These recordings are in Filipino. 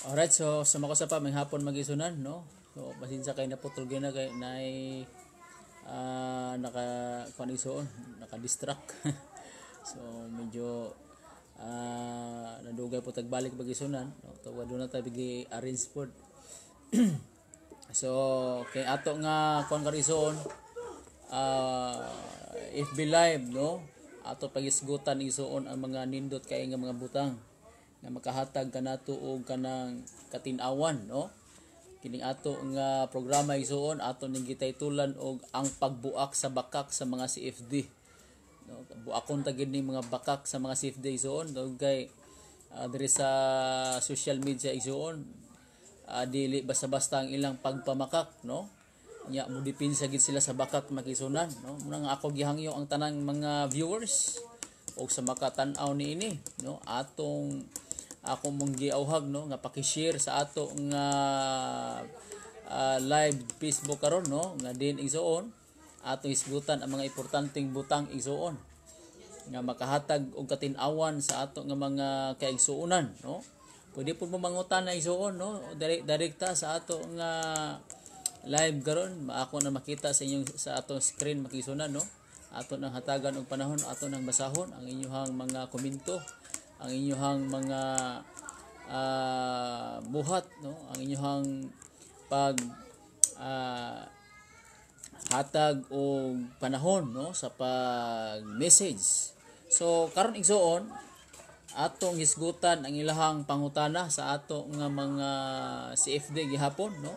Alright, so sa mga pa may hapon magisunan, no? So pasensya kay naputol gyud na kay nay naka kuan isuon, naka-distract. So medyo nadugay po tagbalik magisunan, no? Tawad na ta bigi arrange pod. So kay ato nga kuan karison FB live, no? Ato pagisgutan isuon ang mga nindot kay nga mga butang nga makahatag kanato og kanang katinawan, no? Kining ato nga programa isuon ato ning gitaytulan og ang pagbuak sa bakak sa mga CFD, no? Buakon ta gid ning mga bakak sa mga CFD isuon kay diri sa social media isuon dili basta-basta ang ilang pagpamakak, no? Nya mo dipinsa gid sila sa bakak makisunan, no? Muna nga ako gihangyo ang tanang mga viewers og sa makatan-aw niini, no? Ako mong giawhag, no, nga paki-share sa ato nga live Facebook karon, no, nga din igsuon ato isgutan ang mga importanteng butang igsuon nga makahatag og katin-awan sa ato nga mga kaigsuonan, no. Pwede pud mo mangutan na igsuon, no, direkta sa ato nga live karon. Ako na makita sa inyong sa atong screen makisunan, no. Ato nang hatagan og panahon, ato nang basahon ang inyong mga komento, ang inyong mga buhat, no, ang inyong pag hatag o panahon, no, sa pag message. So karon igsuon atong hisgutan ang ilahang pangutana sa ato nga mga CFD gihapon, no.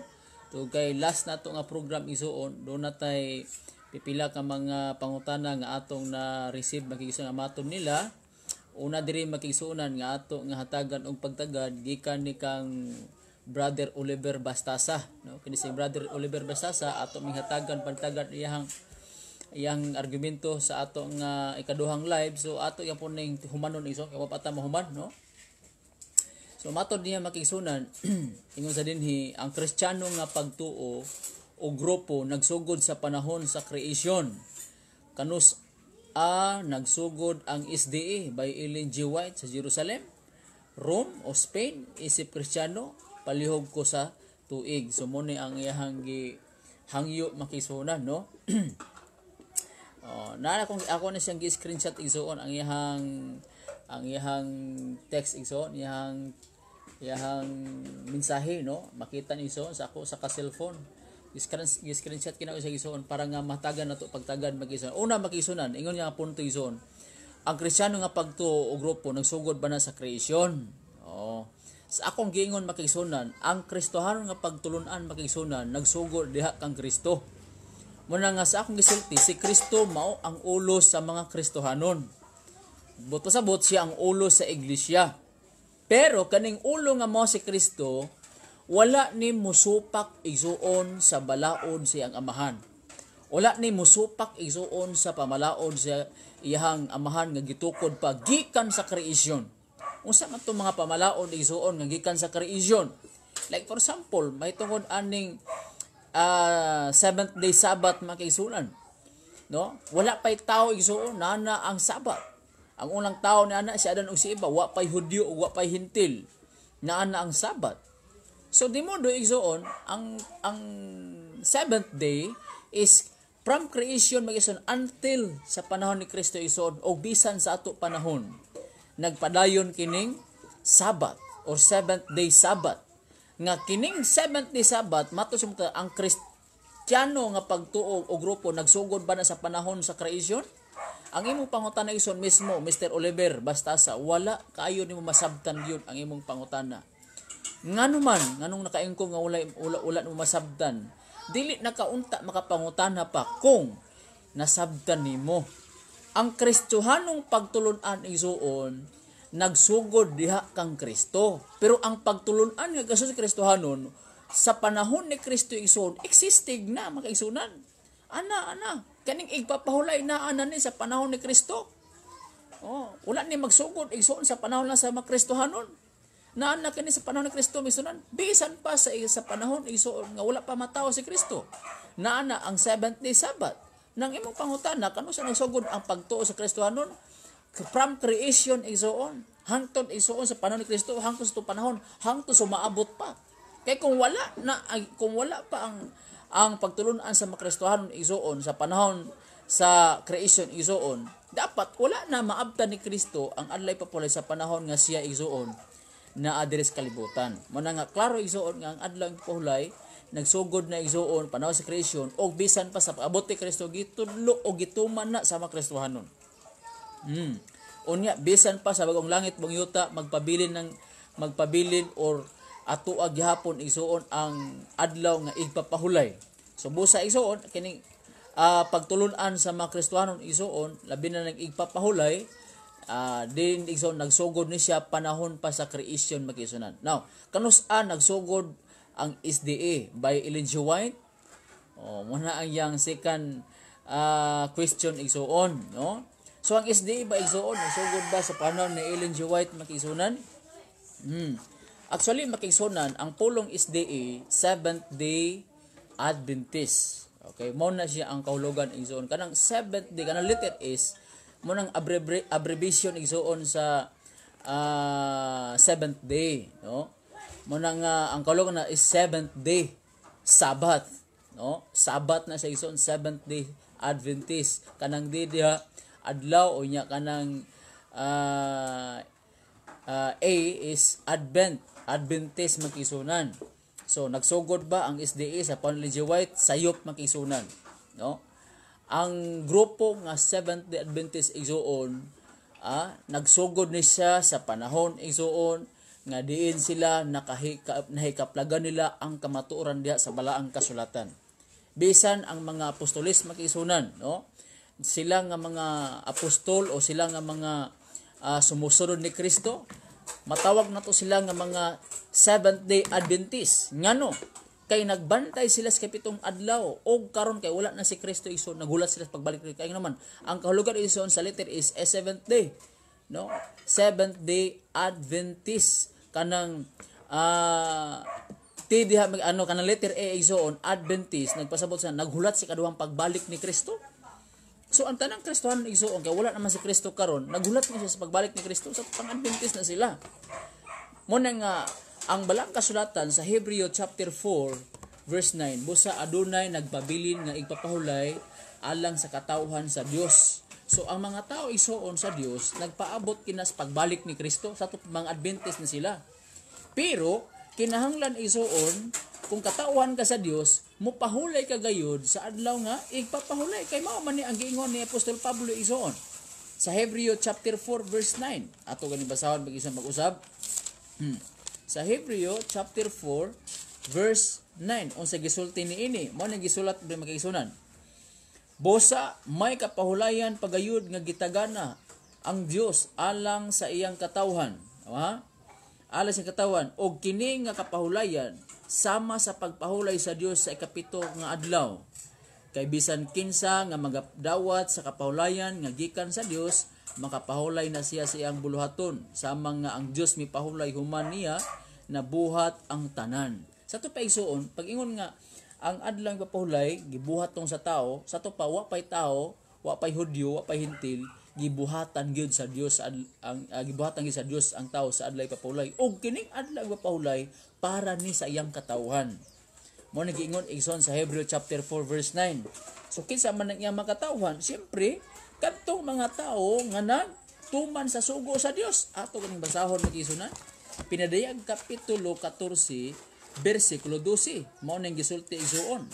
So kay last nato nga program igsuon do natay pipila ka mga pangutana nga atong na receive makikisa nga maton nila. Una diri makigsuonan nga ato nga hatagan og pagtagad gikan ni kang Brother Oliver Bastasa, no? Kini si Brother Oliver Bastasa ato mihatagan pagtagad iyang argumento sa ato nga ikaduhang live. So ato yang puning humanon iso kay wapata mahuman, no? So matod niya makigsuonan ingon sa dinhi ang Kristiyano nga pagtuo o grupo nagsugod sa panahon sa creation. Kanus nagsugod ang SDA by Ellen G. White sa Jerusalem, Rome o Spain, isip Kristiyano, palihog ko sa tuig. So mo ni ang iyang hangyo makisunan, no? Ako na siyang gi-screenshot igsuon ang iyang text igsuon, iyang mensahe, no? Makita ni igsuon sa ako sa ka-cellphone. Screenshot kina sa igsoon para nga matagan nato pagtagad magisunan. Una makisunan ingon nga punto igsoon. Ang Kristiyano nga pagtuo o grupo nagsugod ba na sa creation? Sa akong giingon makisunan, ang Kristohanon nga pagtulunan makisunan nagsugod diha kang Kristo. Muna nga sa akong gisulti si Kristo mao ang ulo sa mga Kristohanon. Buto sa siya ang ulo sa iglesia. Pero kaning ulo nga mao si Kristo wala ni musupak igsuon sa balaod siyang amahan. Wala ni musupak igsuon sa pamalaod sa iyang amahan nga gitukod pa gikan sa creation. Unsa man tong mga pamalaod igsuon nga gikan sa creation? Like for example, may tungod aning seventh day Sabbath makisunan. No? Wala pay tao igsuon nana ang Sabbath. Ang unang tao ni ana si Adan ug si Eva, wa pay Hudyo ug wa pay Hintil. Naana ang Sabbath. So di mo do igsuon ang seventh day is from creation magison until sa panahon ni Kristo igsuon o bisan sa ato panahon nagpadayon kining Sabbath or seventh day Sabbath. Nga kining seventh day Sabbath mato sumta ang Kristiyano nga pagtuo o grupo nagsugod ba na sa panahon sa creation? Ang imong pangutana igsoon mismo Mr. Oliver Bastasa wala kaayo nimo masabtan gyud ang imong pangutana. Nganong nakaengko nga wala mo masabtan, dili nakaunta makapangutana pa kung nasabtan nimo. Ang Kristohanong pagtulunan igsuon nagsugod diha kang Kristo. Pero ang pagtulunan nga gasto sa Kristohanon sa panahon ni Kristo igsuon existing na makaigsunan. Ana kaning igpapahulay na ana ni sa panahon ni Kristo. Wala ni magsugod igsuon sa panahon lang sa mga Kristohanon. Naana kini sa panahon ni Kristo misunan bisan pa sa panahon igsuon nga wala pa matawo si Kristo. Naana ang seventh day Sabbath. Nang imong pangutana kano sa nagsugod ang pagtuo sa Kristohanon from creation igsuon hangtod igsuon sa panahon ni Kristo, hangtod sa panahon, hangtod sa maabot pa. Kay kung wala pa ang pagtulunan sa makristohanon igsuon sa panahon sa creation igsuon, dapat wala na maabtan ni Kristo ang adlay papulay sa panahon nga siya igsuon na adres kalibutan. Mo na nga klaro igsuon nga ang adlaw papulay nagsugod na igsuon panahon sa creation og bisan pa sa paabot ni Kristo gitudlo o gituman na sa makristohanon. Unya bisan pa sa bagong langit bang yuta magpabilin or atuag gihapon igsuon ang adlaw nga igpapahulay. So busa igsuon kining pagtulunan sa mga Kristohanon igsuon labi na nang igpapahulay din igsuon nagsugod ni siya panahon pa sa creation makisunan. Now, kanus-an nagsugod ang SDA by Ellen G. White. Muna ang yang second question igsuon, no? So ang SDA ba igsuon nagsugod ba sa panahon ni Ellen G. White makisunan? Actually, makisunan, ang pulong SDA, Seventh-day Adventist. Okay, mo na siya ang kahulugan igsuon. Kanang Seventh-day, kanang letter is, mo nang abbreviation igsuon sa Seventh Day. No? Mo nang ang kahulugan na is Seventh-day Sabbath. No? Sabbath na siya igsuon, Seventh-day Adventist. Kanang diha adlaw o niya kanang A is Adventist makisunan. So nagsugod ba ang SDA sa panahon ni G. White sayop makisunan, no? Ang grupo nga Seventh-day Adventist igsuon nagsugod ni siya sa panahon igsuon nga diin sila nahikaplagan nila ang kamatuoran diha sa balaang kasulatan. Bisan ang mga apostolis makisunan, no? Sila nga mga apostol o sila nga mga sumusunod ni Kristo, matawag na to sila nga mga Seventh-day Adventist. Ngano? Kay nagbantay sila sa kapitong adlaw o karon kay wala na si Kristo igsoon, nagulat sila sa pagbalik ni kay naman. Ang kahulugan igsoon sa letter is seventh day. No? Seventh-day Adventist kanang diha kanang letter A igsoon Adventist nagpasabot sa naghulat si kaduhang pagbalik ni Kristo. So ang tanang Kristohanon igsuon kay wala naman si Kristo karon, nagulat na siya sa pagbalik ni Kristo, sa pang-Adventist na sila. Mo na nga ang balang kasulatan sa Hebreo chapter 4 verse 9, busa adunay nagpabilin nga igpapahulay alang sa katawhan sa Dios. So ang mga tao igsuon sa Dios nagpaabot kinas pagbalik ni Kristo, sa mga Adventist na sila. Pero kinahanglan igsuon kung katauhan ka sa Dios, mupahulay ka gayud sa adlaw nga igpapahulay. Kay mao man ni ang giingon ni Apostol Pablo igsuon sa Hebreo chapter 4 verse 9. Ato gani basahon mag-isang mag-usab. Sa Hebreo chapter 4 verse 9 unsa gisulti niini, mao ni gisulat bi makigsunan. Bosa may kapahulayan pagayud nga gitagana ang Dios alang sa iyang katawhan. Alang sa katawan og kini nga kapahulayan sama sa pagpahulay sa Dios sa ikapito nga adlaw. Kay bisan kinsa nga magadawat sa kapahulayan nga gikan sa Dios, makapahulay na siya sa iyang buluhaton, sama nga ang Dios mipahulay human niya na buhat ang tanan. Sa to pa igsuon, pag-ingon nga ang adlaw nga papahulay gibuhat tong sa tao, sa to pa wa pay tao, wa pay Hudyo, wa pay Hintil, gibuhatan gyud sa Dios gibuhatan gyud sa Dios ang tao sa adlaw papahulay. Og kining adlaw papahulay para ni sa iyang katawhan. Mo nagiingon igsoon sa Hebreo chapter 4 verse 9. So kinsa man ang iyang makatawhan? Siyempre, kadtong mga tao nga nagtuman sa sugo sa Dios. Ato kaning basahon magisunan. Pinadayag kapitulo 14 bersikulo 12. Mao ning gisulti igsuon.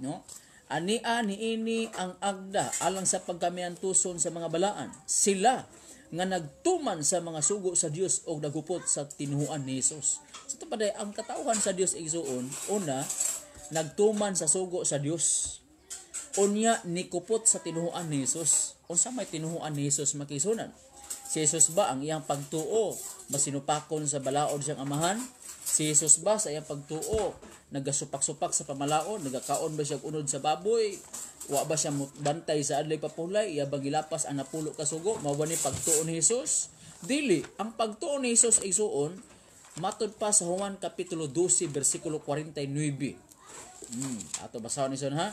No? Ania niini ang agda alang sa pagkamiantuson sa mga balaan. Sila nga nagtuman sa mga sugo sa Dios o nagupot sa tinuhuan ni Jesus. So ito pa ang katauhan sa Dios igsuon, una, nagtuman sa sugo sa Dios. Unya nikupot sa tinuhuan ni Jesus. Unsa may tinuhuan ni Jesus makisunan? Si Jesus ba ang iyang pagtuo masinupakon sa balaod siyang amahan? Si Jesus ba sa iyang pagtuo nagasupak-supak sa pamalaon, nagakaon ba siya unod sa baboy? Wa ba siya bantay sa adlay papulay? Iya bang gilapas ang napulo ka sugo? Mao ba ni pagtuo ni Jesus? Dili, ang pagtuo ni Jesus ay suon matud pa sa Juan kapitulo 12 bersikulo 49. Ato basahon ni ha?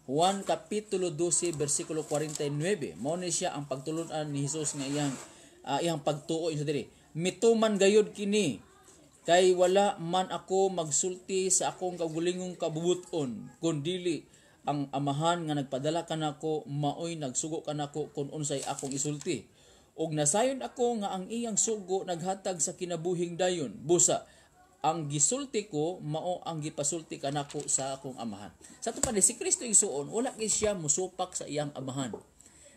Juan kapitulo 12 bersikulo 49. Mao ni siya ang pagtulunan ni Jesus nga iyang iyang pagtuo inyo diri. Mituman gayud kini kay wala man ako magsulti sa akong kagulingong kabubuton kun dili ang amahan nga nagpadala kanako maoy nagsugo kanako kun unsay akong isulti. Og nasayon ako nga ang iyang sugo naghatag sa kinabuhing dayon. Busa ang gisulti ko mao ang gipasulti kanako sa akong amahan. Sa tupad si Kristo igsuon wala gid siya musupak sa iyang amahan.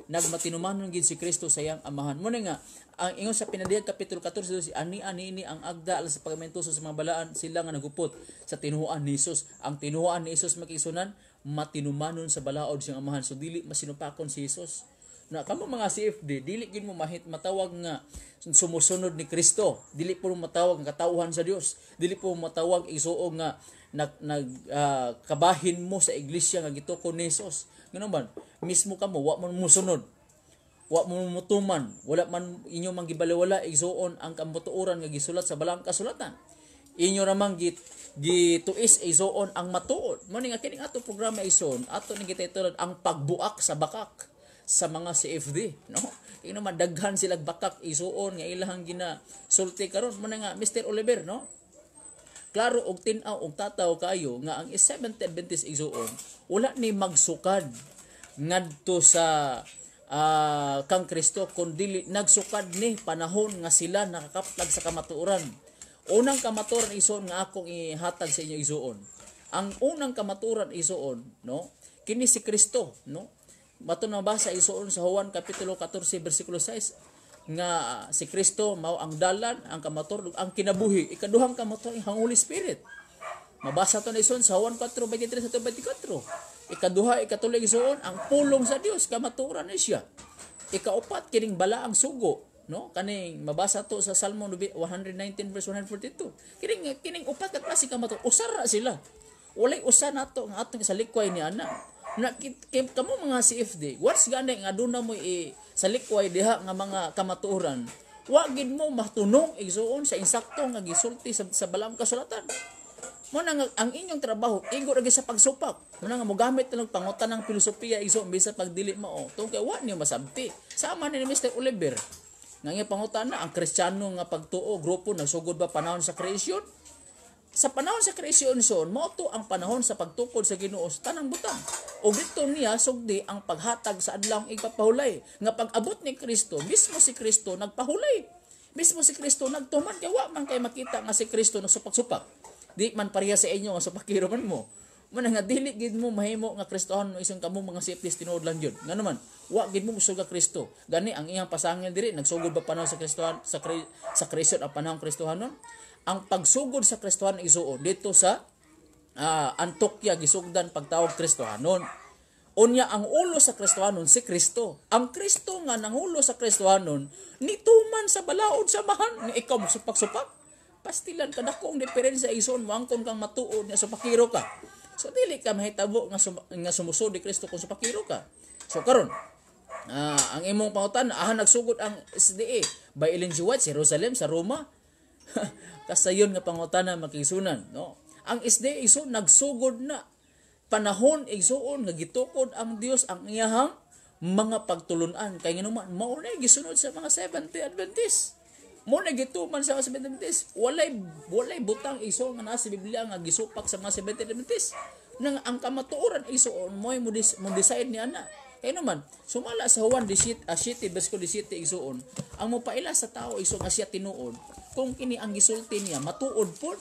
Nagmatinumanon gid si Kristo sa iyang amahan. Muna nga ang ingon sa Pinadiyag kapitulo 14 ani ini ang agda alas sa pagamentoso sa mga balaan sila nga nagupot sa tinuhuan ni Hesus. Ang tinuhuan ni Hesus makisunan matinumanon sa balaod siyang amahan. So dili masinupakon si Hesus. Na kamo mga CFD dili gid mo matawag nga sumusunod ni Kristo, dili po matawag nga katawhan sa Dios, dili po matawag isuo nga kabahin mo sa iglesia nga gitukon ni Hesus. Ngano man mismo kamo wa mo musunod, wa mo mutuman, wala man inyo man gibaliwala isuon ang kamutuoran nga gisulat sa balang kasulatan. Inyo ramang gituis isuon ang matuod. Mo ni nga kining ato programa ison ato ni gititulan ang pagbuak sa bakak sa mga CFD, no? Kaya naman daghan sila bakak isuon nga ilahang gina sulti karon mo na nga Mr. Oliver, no? Klaro og tin-aw og tataw kayo nga ang Seventh Adventist isuon wala ni magsukad ngadto sa kang Kristo kundi nagsukad ni panahon nga sila nakakaplag sa kamatuoran. Unang kamatuoran isuon nga akong ihatag sa inyo isuon. Ang unang kamatuoran isuon, no? Kini si Kristo, no? Mato na basa isuon sa Juan kapitulo 14 bersikulo 6 nga si Kristo mao ang dalan, ang kamator, ang kinabuhi. Ikaduhang kamator ang Holy Spirit. Mabasa to na isuon sa Juan 4:23 sa 24. Ikaduha, ikatuloy isuon ang pulong sa Dios, kamaturan ni siya. Ikaupat kining balaang sugo, no? Kaning mabasa to sa Salmo 119 verse 142. Kining upat ka klase kamator, usara sila. Walay usa nato nga atong sa likway ni ana. Na kamo mga CFD, what's gani nga aduna mo sa likway diha nga mga kamatuoran, wa gid mo matunong igsuon sa insakto nga gisulti sa balang kasulatan. Mo na nga ang inyong trabaho igo ra sa pagsupak. Mo na nga mogamit ng pangutan ng filosofiya igsuon bisa pagdili mao. Tungkay wa niyo masabti. Sama ni Mr. Oliver. Nga nga pangutan na ang Kristiyano nga pagtuo grupo nagsugod ba panahon sa creation? Sa panahon sa kreasyon son, mo to ang panahon sa pagtukod sa Ginoo sa tanang butang. O dito niya sugdi ang paghatag sa adlawng igpapahulay. Nga pag-abot ni Kristo, mismo si Kristo nagpahulay. Mismo si Kristo nagtuman kay wa man kay makita nga si Kristo nagsupak-supak. Di man pareha sa inyo nga supakiro man mo. Muna nga dili gid mo mahimo nga Kristohan no isang kamo mga CFDs tinuod lang jud. Nga naman, wa gid mo musug ka Kristo. Gani ang iyang pasangil diri nagsugod ba panahon sa Kristohan sa kreasyon ang panahon Kristohanon? Ang pagsugod sa Kristohanon isuon dito sa Antioquia gisugdan pagtawag Kristohanon. Unya ang ulo sa Kristohanon si Kristo. Ang Kristo nga nangulo sa Kristohanon nituman sa balaod sa mahan ni ikaw supak-supak. Pastilan ka dakong diferensya ison mo angkon kang matuod nga supakiro ka. So dili ka mahitabo nga sumusod ni Kristo kung supakiro ka. So karon ang imong pangutan nagsugod ang SDA by Ellen G. White sa Jerusalem sa Roma. Kasayon nga pangutana makisunan, no? Ang SDA iso nagsugod na panahon igsuon nga gitukod ang Dios ang iyahang mga pagtulunan kay nganuman mao na gisunod sa mga Seventh Adventist. Mo na gituman sa mga Seventh Adventist. Walay butang iso nga naa sa Biblia nga gisupak sa mga Seventh Adventist. Nang ang kamatuoran isoon mo decide ni ana. Kaya naman, sumala sa Juan 17 bersikulo 17 isuon, ang mopaila sa tao iso nga siya tinuod, kung kini ang gisulti niya, matuod po.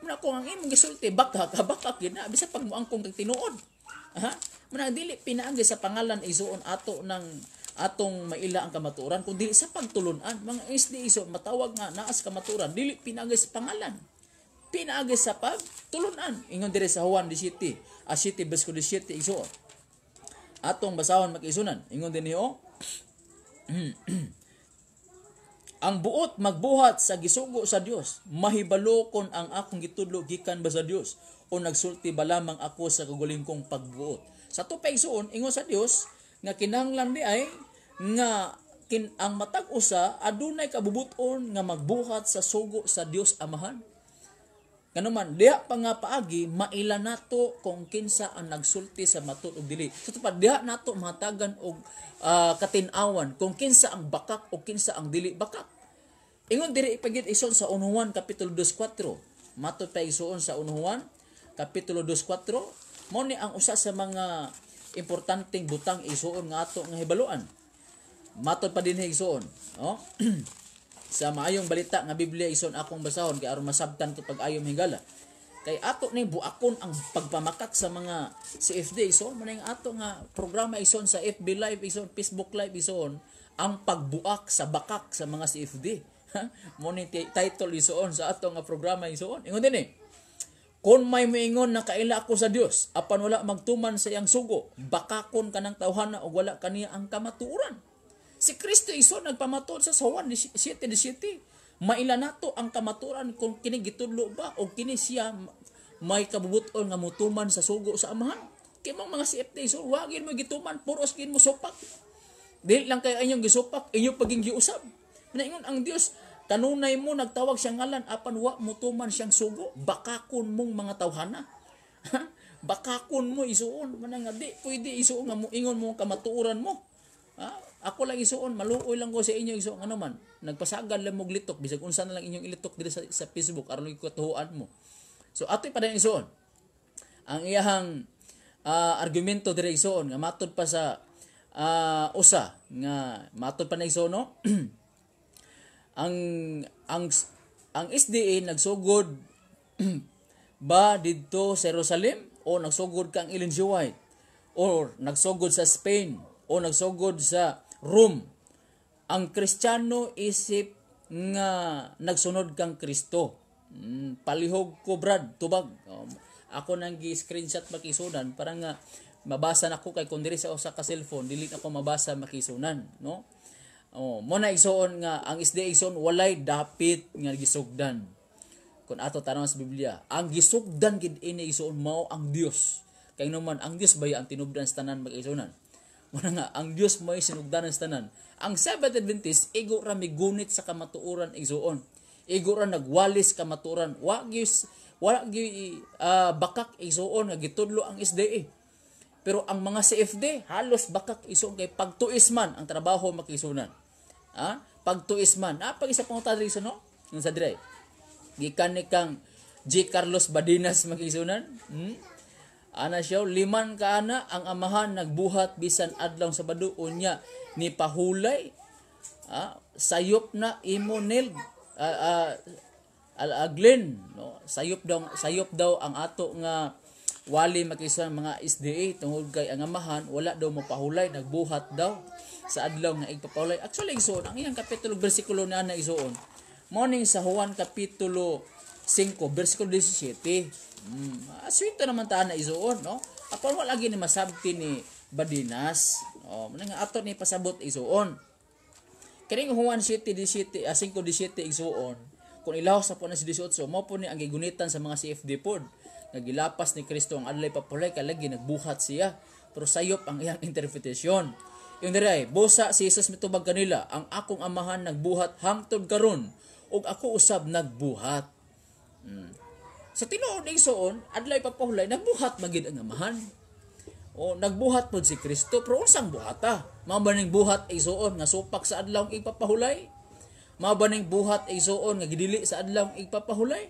Muna kung ang imong gisulti, bakak yun na, bisa pag mo angkong kag tinuod. Muna dili pinaagi sa pangalan isuon ato ng atong maila ang kamatuoran, kung dili sa pagtulunan, mga SD iso, matawag nga naas kamatuoran, dili pinaagi sa pangalan. Pinaagi sa pagtulunan. Ingon dire sa Juan 17 bersikulo 17 isuon. Atong basahon mag-isunan. Ingon din niyo, ang buot magbuhat sa gisugo sa Dios, mahibalo kon ang akong gitudlo gikan ba sa Dios o nagsulti ba lamang ako sa kaguling kong pagbuot. Sa tupay suon ingon sa Dios nga kinahanglan di ay nga ang matag usa adunay kabubuton nga magbuhat sa sugo sa Dios Amahan. Kanuman diha pa nga paagi maila nato kung kinsa ang nagsulti sa matud ug dili. So tupad diha nato mahatagan og katin-awan kung kinsa ang bakak o kinsa ang dili bakak. Ingon diri ipagid ison sa 1 Juan kapitulo 2:4. Matud pa ison sa 1 Juan kapitulo 2:4 mo ni ang usa sa mga importanteng butang isuon nga ato nga hibaluan. Matud pa dinhi isuon, no? Sa maayong balita nga Biblia ison akong basahon kay aron masabtan ko pag-ayom higala. Kay ato ni buakon ang pagpamakak sa mga CFD ison maning ato nga programa ison sa FB Live ison, Facebook Live ison ang pagbuak sa bakak sa mga CFD. Mo ni title ison sa ato nga programa ison. Ingon dinhi. Kung may moingon na kaila ako sa Dios, apan wala magtuman sa iyang sugo, bakakon kanang tawhana o wala kaniya ang kamatuoran. Si Kristo iso nagpamatud sa Juan 7:17. Maila nato ang kamaturan kung kini gitudlo ba o kini siya may kabubuton nga mutuman sa sugo sa amahan. Kay mga CFT iso wagin mo gituman puros gin mo supak. Dili lang kay inyong gisupak, inyo paging giusab. Naingon ang Dios kanunay mo nagtawag siya ngalan apan wa mutuman siyang sugo, bakakon mong mga tawhana. Bakakon mo isuon man nga di pwede isuon nga moingon mo kamatuoran mo. Ako lang isuon, maluoy lang ko sa inyo isuon ano man. Nagpasagad lang mo glitok bisag unsa na lang inyong ilitok diri sa Facebook aron ikatuhuan mo. So atoy pa din isuon. Ang iyahang argumento diri isuon nga matud pa sa usa nga matud pa na isuon no. ang SDA nagsugod ba didto sa Jerusalem o nagsugod kang Ellen G. White or nagsugod sa Spain o nagsugod sa Rome. Ang Kristiyano isip nga nagsunod kang Kristo. Palihog ko Brad tubag. Ako nang gi-screenshot makisunan para nga mabasa nako kay kun diri sa usa ka cellphone dili ako mabasa makisunan, no? Mo na isuon nga ang SDA ison walay dapit nga gisugdan. Kung ato tanong sa Biblia, ang gisugdan gid ini isuon mao ang Dios. Kay naman ang Dios bay ang tinubdan sa tanan mag-isunan. Muna nga, ang Diyos mo'y sinugdanan sa tanan. Ang Seventh Adventist, igo ra migunit sa kamatuoran isuon. Igo ra nagwalis kamatuoran. Wala bakak isuon nga gitudlo ang SDA. Pero ang mga CFD, halos bakak isuon kay pagtuis man ang trabaho makisunan. Pagtuis man. Pag isa pang utadri isuon, no? Yung sa dire. Gikan ni kang G. Carlos Badinas makisunan. Ana siya, 5 kaana ang amahan nagbuhat bisan adlaw sa Sabado unya ni pahulay sayop na imonil aglen no sayop daw ang ato nga wali makisunan mga SDA tungod kay ang amahan wala daw mo pahulay nagbuhat daw sa adlaw nga igpapahulay. Actually isuon ang iyang kapitulo bersikulo na isuon morning sa Juan kapitulo 5 bersikulo 17. Aswito naman ta na isuon, no? Apol wala lagi ni masabti ni Badinas. Muna nga ato ni pasabot isuon. Kining Juan 7:17, 5:17 isuon. Kung ilaw sa po na si 18, mo po ni ang gigunitan sa mga CFD pod. Nagilapas ni Kristo ang adlay papulay kay lagi nagbuhat siya. Pero sayop ang iyang interpretasyon. Yung diray, bosa si Jesus mitubag kanila, ang akong amahan nagbuhat hangtod karon ug ako usab nagbuhat. Sa tinuod ng isuon, adlay papahulay, nagbuhat magid ang amahan. O nagbuhat pod si Kristo, pero unsang buhata? Mao ba ning buhat isuon nga supak sa adlaw igpapahulay? Mao ba ning buhat isuon nga gidili sa adlaw igpapahulay?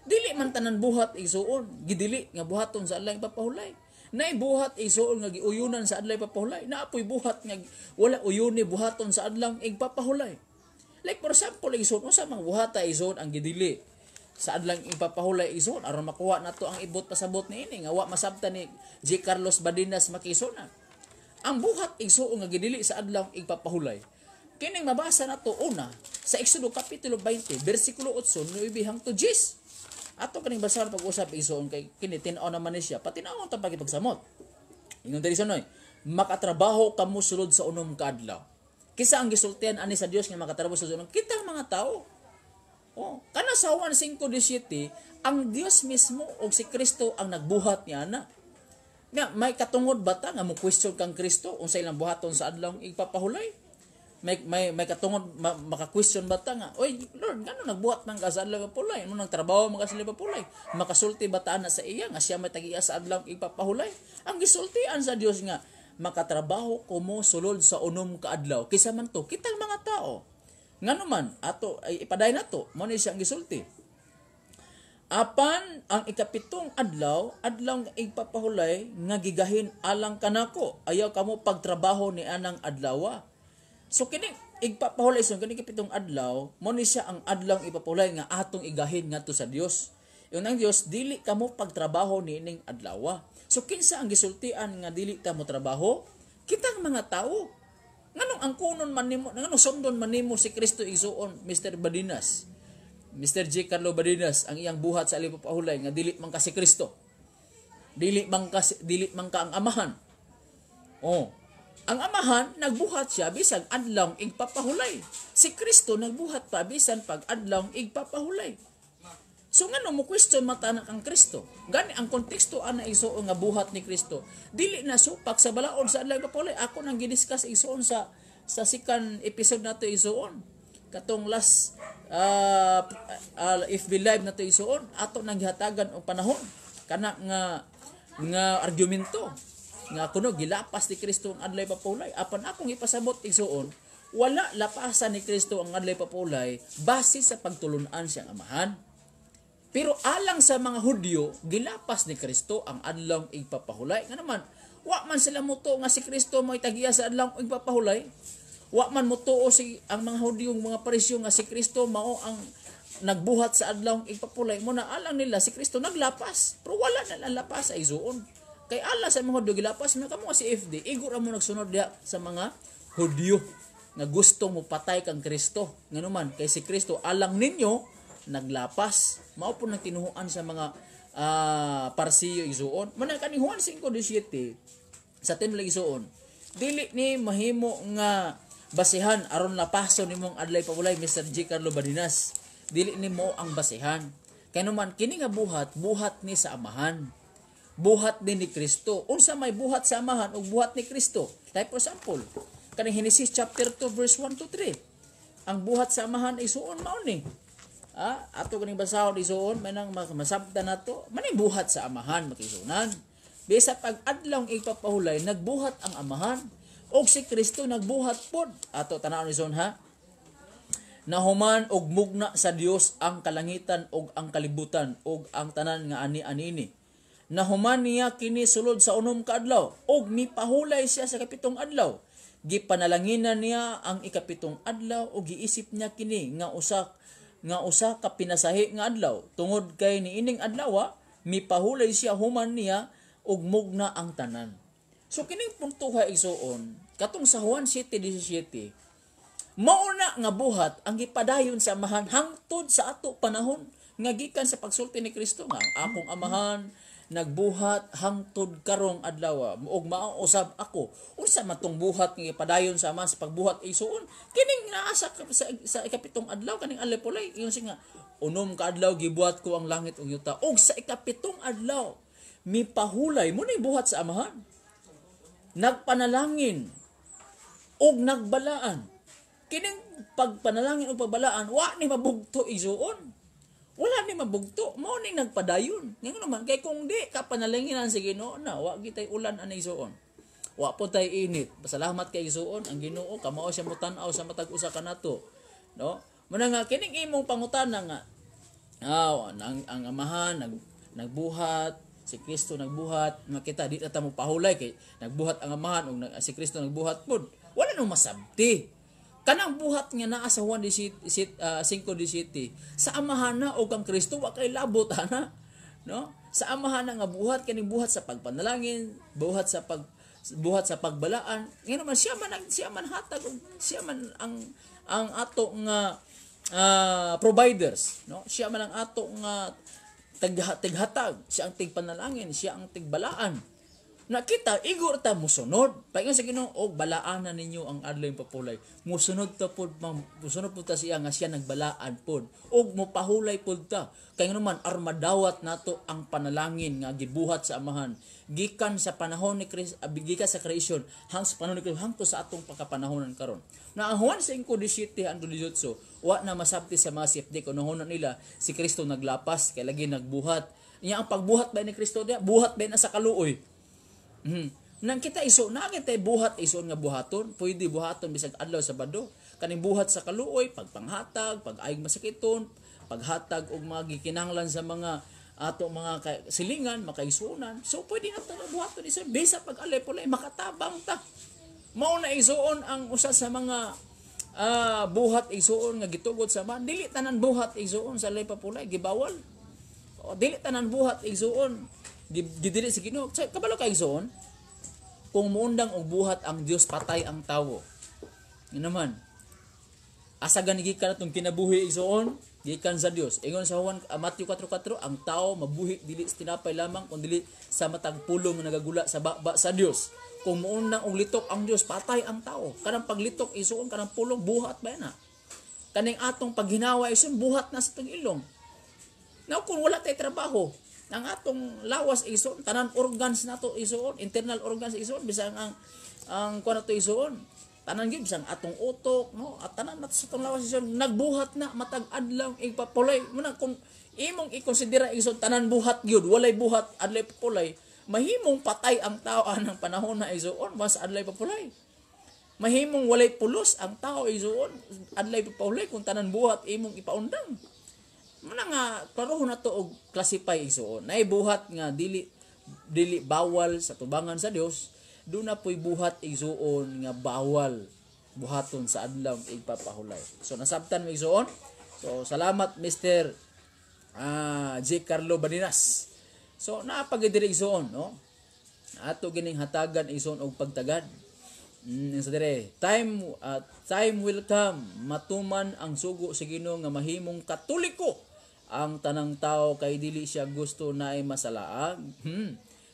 Dili man tanan buhat isuon, gidili nga buhaton sa adlaw igpapahulay. Nay buhat isuon nga giuyunan sa adlaw igpapahulay, naapoy buhat nga wala uyuni buhaton sa adlaw igpapahulay. Like for example, isuon unsa mang buhata isuon ang gidili sa adlang ipapahulay ison aron makuha nato ang ibot pasabot niini nga wa masabtan ni G. Carlos Badinas makisuna. Ang buhat igsuon nga gidili sa adlang ipapahulay kining mabasa nato una sa Exodo kapitulo 20 bersikulo 8 9 hangtod 10. Ato kaning basahan pag-usab ison kay kini tin-aw naman ni siya patinawon ta pagipagsamot. Ingon diri sonoy, makatrabaho kamo sulod sa unom ka adlaw. Kisa ang gisultian ani sa Dios nga makatrabaho sa unom kitang mga tao. Kana sa Juan 5:17, ang Dios mismo o si Kristo ang nagbuhat niya na. Nga, may katungod ba ta nga mo question kang Kristo unsay ilang buhaton sa adlaw igpapahulay? may katungod maka-question bata nga, oy Lord, ngano nagbuhat man ka sa adlaw papulay, mo nagtrabaho man ka sa adlaw papulay, makasulti bata na sa iya nga siya may tagiya sa adlaw ipapahulay. Ang gisultian sa Dios nga makatrabaho ko mo sulod sa unom ka adlaw kisa man to kitang mga tao. Ngano man ato ay ipaday nato, mo ni siya ang gisulti. Apan ang ikapitong adlaw igpapahulay nga gigahin alang kanako, ayaw kamo pagtrabaho ni anang adlaw. So kini igpapahulay so kini kapitong adlaw, mo ni siya ang adlaw ipapahulay nga atong igahin ngadto sa Dios. Yung ang Dios dili kamo pagtrabaho niining adlaw. So kinsa ang gisultian nga dili ta mo trabaho? Kitang mga tao. Nganong ang kunon man nimo, nganong sundon man nimo si Kristo igsuon, Mr. Badinas. Mr. J. Carlo Badinas ang iyang buhat sa alipapahulay nga dili man ka si Kristo. Dili man ka ang amahan. Oh. Ang amahan, nagbuhat siya bisag adlaw igpapahulay. Si Kristo nagbuhat pa bisan pag adlaw igpapahulay. So ngano mo question mata na kang Kristo? Gani ang konteksto ana isuon nga buhat ni Kristo. Dili na supak sa balaod sa adlaw igpapahulay. Ako nang gidiscuss isuon sa second episode nato isuon. Katong last if be live nato isuon, ato nang gihatagan og panahon kana nga argumento nga kuno gilapas ni Kristo ang adlay papulay. Apan akong ipasabot igsuon, wala lapasan ni Kristo ang adlay papulay base sa pagtulunan siyang amahan. Pero alang sa mga Hudyo, gilapas ni Kristo ang adlaw igpapahulay. Nga naman, wa man sila muto nga si Kristo mo'y tagiya sa adlaw igpapahulay. Wa man mutuo ang mga Hudyo, mga Parisyo nga si Kristo mao ang nagbuhat sa adlaw igpapahulay. Muna alang nila si Kristo naglapas, pero wala na lapas ay zuon. Kay ala sa mga Hudyo gilapas na kamo si FD, igo ra mo nagsunod diha sa mga Hudyo nga gusto mo patay kang Kristo. Nganuman kay si Kristo alang ninyo naglapas. Mao po nang tinuhuan sa mga Parsiyo igsuon. Man kani Juan 5:17 sa tin lagi igsuon. Dili ni mahimo nga basihan aron lapason nimong adlay papulay, Mr. J. Carlo Badinas. Dili nimo ang basihan. Kay naman kini nga buhat ni sa amahan. Buhat din ni Kristo. Unsa may buhat sa amahan ug buhat ni Kristo? Like for example, kaning Genesis chapter 2 verse 1 to 3. Ang buhat sa amahan ay suon mao ni. Ato kaning basahon isuon manang masabtan nato, maning buhat sa amahan makisunan. Bisa pag adlaw igpapahulay nagbuhat ang amahan og si Kristo nagbuhat pod. Ato tanawon isuon ha. Nahuman og mugna sa Dios ang kalangitan og ang kalibutan og ang tanan nga ani-anini. Nahuman niya kini sulod sa unom ka adlaw og mipahulay siya sa kapitong adlaw. Gipanalanginan niya ang ikapitong adlaw og giisip niya kini nga usa ka pinasahi nga adlaw. Tungod kay niining adlaw mipahulay siya human niya og mugna ang tanan. So kining puntuha igsuon katong sa Juan 7:17 mauna nga buhat ang gipadayon sa amahan hangtod sa ato panahon nga gikan sa pagsulti ni Kristo nga ang akong amahan nagbuhat hangtod karong adlaw ug mausab ako. Unsa man tong buhat nga ipadayon sa amahan sa pagbuhat igsuon? Kining naa sa ikapitong adlaw kaning alipulay ingon siya nga unom ka adlaw gibuhat ko ang langit ug yuta ug sa ikapitong adlaw mipahulay mo ni buhat sa amahan. Nagpanalangin ug nagbalaan. Kining pagpanalangin ug pagbalaan wa ni mabugto igsuon. Wala ni mabugto, mao ning nagpadayon. Ngayon naman kay kung di ka panalanginan sa Ginoo na wa gitay ulan ani igsuon. Wa po tay init. Pasalamat kay igsuon ang Ginoo kamao siya mutan-aw sa matag usa kanato. No? Muna nga kining imong pangutana nga ang amahan nagbuhat, si Kristo nagbuhat, makita di ta mo pahulay kay nagbuhat ang amahan ug si Kristo nagbuhat pud. Wala nang masabti. Kanang buhat nga naa sa Juan 5:17 sa amahan na og ang Kristo wa kay labot ana, no? Sa amahan na nga buhat kaning buhat sa pagpanalangin, buhat sa pagbalaan. Ngano man siya man hatag og siya man ang ato nga providers, no? Siya man ang ato nga tighatag, siya ang tigpanalangin, siya ang tigbalaan. Nakita, igor ta musunod. Paingon sa Ginoo, og balaan na ninyo ang adlaw papulay. Musunod ta pod, musunod po ta siya nga siya nagbalaan pod. Og mopahulay pod ta. Kay naman armadawat nato ang panalangin nga gibuhat sa Amahan. Gikan sa panahon ni Kristo, gikan sa creation, hang sa panahon ni Kristo, hangtod sa atong pagkapanahonan karon. Na ang Juan 5:17 hangtod 18, wa na masabti sa mga siyeptik unahon nila si Kristo naglapas kay lagi nagbuhat. Niya ang pagbuhat ba ni Kristo dia? Buhat ba na sa kaluoy? Nang kita iso na kita buhat iso nga buhaton, pwede buhaton bisag adlaw Sabado. Kaning buhat sa kaluoy, pagpanghatag, pag-ayog masakiton, paghatag og mga gikinahanglan sa mga ato mga silingan, makaisunan. So pwede na ta buhaton iso bisa pag alay pulay makatabang ta. Mao na isuon ang usa sa mga buhat isuon nga gitugot sa man. Dili tanan buhat isuon sa alay papulay gibawal. O dili tanan buhat isuon gidili sa Ginoo. Kabalo kay igsoon, kung muundang og buhat ang Dios patay ang tawo. Nga naman, asa gani gikan atong kinabuhi igsoon, gikan sa Dios. Ingon sa Juan Matthew 4:4, ang tao mabuhi dili sa tinapay lamang kun dili sa matag pulong nga nagagula sa baba sa Dios. Kung muundang og litok ang Dios, patay ang tao. Kanang paglitok igsoon, kanang pulong buhat ba na? Kaning atong paghinawa igsoon, buhat na sa tong ilong. Now kung wala tay trabaho, ang atong lawas ison, tanan organs nato ison, internal organs ison, bisang ang kuan nato ison, tanan gyud bisang atong utok, no, at tanan nato sa atong lawas ison nagbuhat na matag adlaw igpapulay. Muna kung imong i-considera ison tanan buhat gyud, walay buhat adlay papulay, mahimong patay ang tao anang panahon na ison mas adlay papulay. Mahimong walay pulos ang tao ison adlay papulay kung tanan buhat imong ipaundang. Muna nga karoon na to og classify igsoon. Nay buhat nga dili bawal sa tubangan sa Dios, do na poy buhat igsoon nga bawal buhaton sa adlaw igpapahulay. So nasabtan mo igsoon. So salamat Mr. J. Carlo Baninas. So naapagidiri igsoon, no? Ato gining hatagan igsoon og pagtagad. Sa dire, time will come matuman ang sugo sa Ginoo nga mahimong katoliko ang tanang tao kay dili siya gusto na ay masalaag.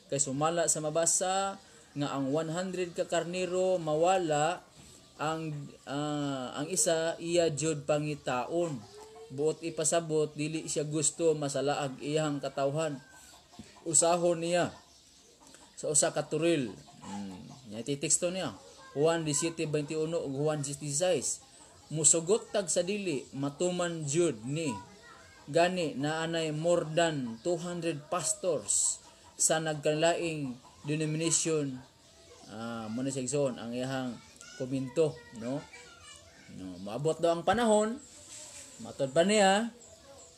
Kay sumala sa mabasa nga ang 100 ka karnero mawala, ang isa iya jud pangitaon. Buot ipasabot dili siya gusto masalaag iyang katawhan. Usahon niya sa usa ka turil. Nya titeksto niya Juan 17:21 ug Juan 16:16. Musugot tag sa dili matuman jud ni gani naanay more than 200 pastors sa nagkalaing denomination. Muna siya igsoon ang iyang komento, no? Maabot daw ang panahon, matod pa niya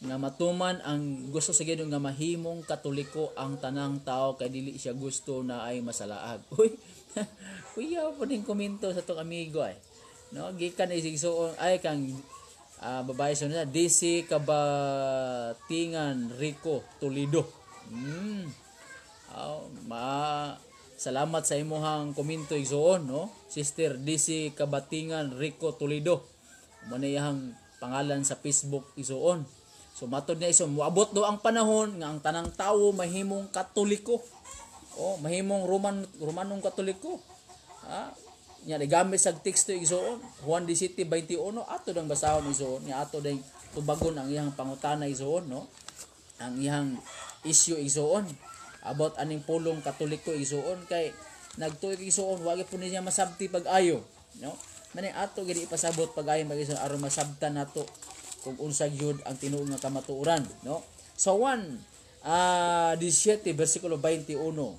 nga matuman ang gusto sa Ginoo nga mahimong katoliko ang tanang tao kay dili siya gusto na ay masalaag. Uy, kuya po din komento sa tong amigo ay. No, gikan isigsoon ay kang babae so na DC Kabatingan Rico Toledo. Salamat sa imuhang komento igsoon, no? Sister DC Kabatingan Rico Toledo. Mo na iyang pangalan sa Facebook igsoon. So matod niya iso, moabot do ang panahon nga ang tanang tawo mahimong katoliko. Mahimong Romanong katoliko. Nya gamit sa teksto igsoon, Juan 17:21 ato dang basahon igsoon, nya ato dang tubagon ang iyang pangutana igsoon, no? Ang iyang issue igsoon about aning pulong katoliko igsoon kay nagtuig igsoon wagi po niya masabti pag-ayo, no? Mani ato gid ipasabot pag-ayo magison aron masabtan nato kung unsa gyud ang tinuod nga kamatuoran, no? So 17 versikulo 21.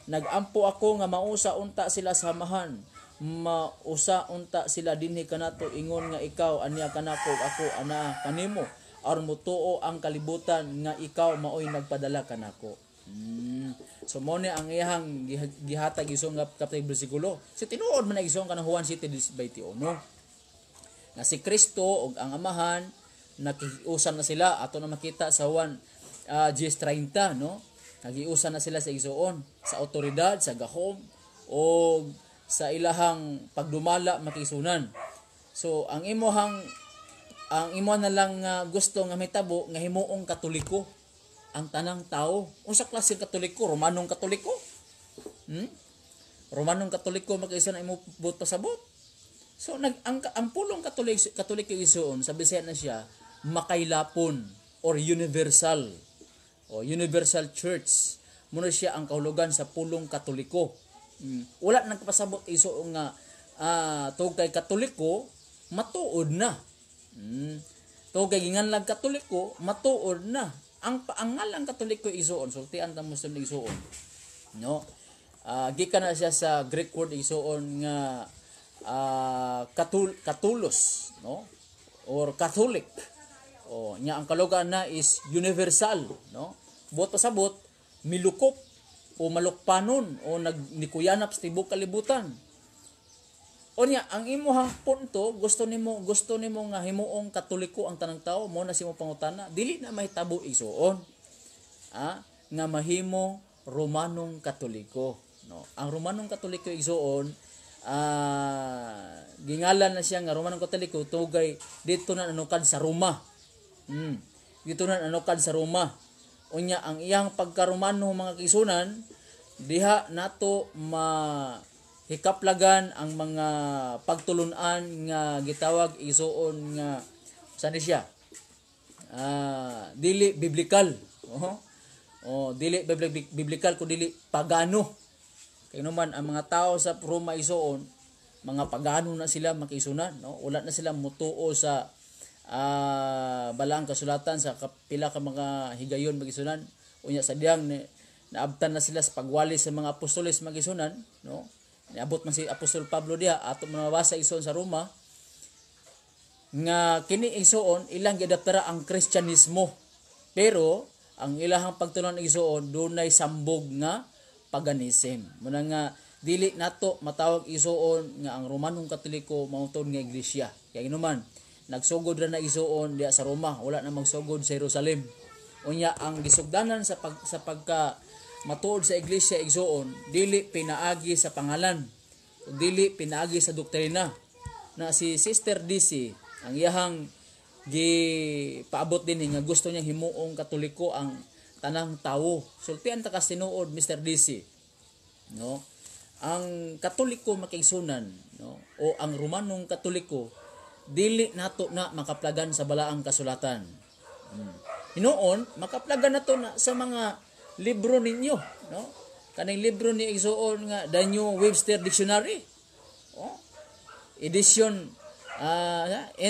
Nagampo ako nga mausa unta sila samahan, mausa unta sila dinhi kanato ingon nga ikaw aniya kanako ako ana kanimo aron motuo ang kalibutan nga ikaw maoy nagpadala kanako. So mo ni ang iyang gihatag isong nga kapitay bersikulo. Si tinuod man isong kanang Juan 7:21 nga si Kristo ug ang Amahan nakiusan na sila ato na makita sa Juan 10:30, no? Nagiusan na sila sa igsoon, sa otoridad, sa gahom o sa ilahang pagdumala makisunan. So ang imo na lang gusto nga mitabo nga himuong katoliko ang tanang tao. Unsa klase katoliko? Romanong katoliko? Hmm? Romanong Katoliko makaigsuon imo buot pasabot. So ang pulong Katoliko igsuon sa Bisaya na siya makailapon or universal o universal church. Muna siya ang kahulugan sa pulong Katoliko. Wala nang kapasabot iso nga tawag kay Katoliko matuod na. Tawag kay ginganlag Katoliko matuod na. Ang ngalang Katoliko isuon sultian ta Muslim isuon. No? Gikan na siya sa Greek word isuon nga katulos, no? Or Catholic. O nya ang kahulugan na is universal, no? Buot pasabot milukop o malukpanon o nikuyanap sa tibok kalibutan. O niya, ang imuhang punto, gusto nimo nga himuong Katoliko ang tanang tao, mo na si mo pangutana, dili na mahitabo isuon. Nga mahimo Romanong Katoliko, no? Ang Romanong Katoliko isuon, gingalan na siya nga Romanong Katoliko tugay dito na nanukad sa Roma. Dito na nanukad sa Roma. Unya ang iyang pagkaromano mga kisunan diha nato hikaplagan ang mga pagtulunan nga gitawag isuon nga sani siya dili biblikal dili biblikal kun dili pagano kay naman ang mga tao sa Roma isuon mga pagano na sila makisunan, no? Wala na sila mutuo sa balaang kasulatan sa kapila ka mga higayon magisunan unya sa diyang naabtan na sila sa pagwali sa mga apostoles magisunan, no? Niabot man si Apostol Pablo diha ato mabasa isuon sa Roma nga kini isuon ilang giadaptara ang Kristyanismo pero ang ilahang pagtulon isuon dunay sambog nga paganism. Muna nga dili nato matawag isuon nga ang Romanong Katoliko mautod nga iglesia kay inuman nagsugod ra na isuon diya sa Roma, wala na magsugod sa Jerusalem. Unya ang gisugdanan sa pagka matuod sa iglesia igsuon, dili pinaagi sa pangalan, dili pinaagi sa doktrina. Na si Sister DC, ang iyahang paabot din nga gusto niya himuong Katoliko ang tanang tawo. Sultian ta kas tinuod Mr. DC. No? Ang Katoliko makigsunan, no? O ang Romanong Katoliko dili nato na makaplagan sa balaang kasulatan. Hinoon makaplagan nato na sa mga libro ninyo, no? Kaning libro ni igsuon nga The New Webster Dictionary. Edition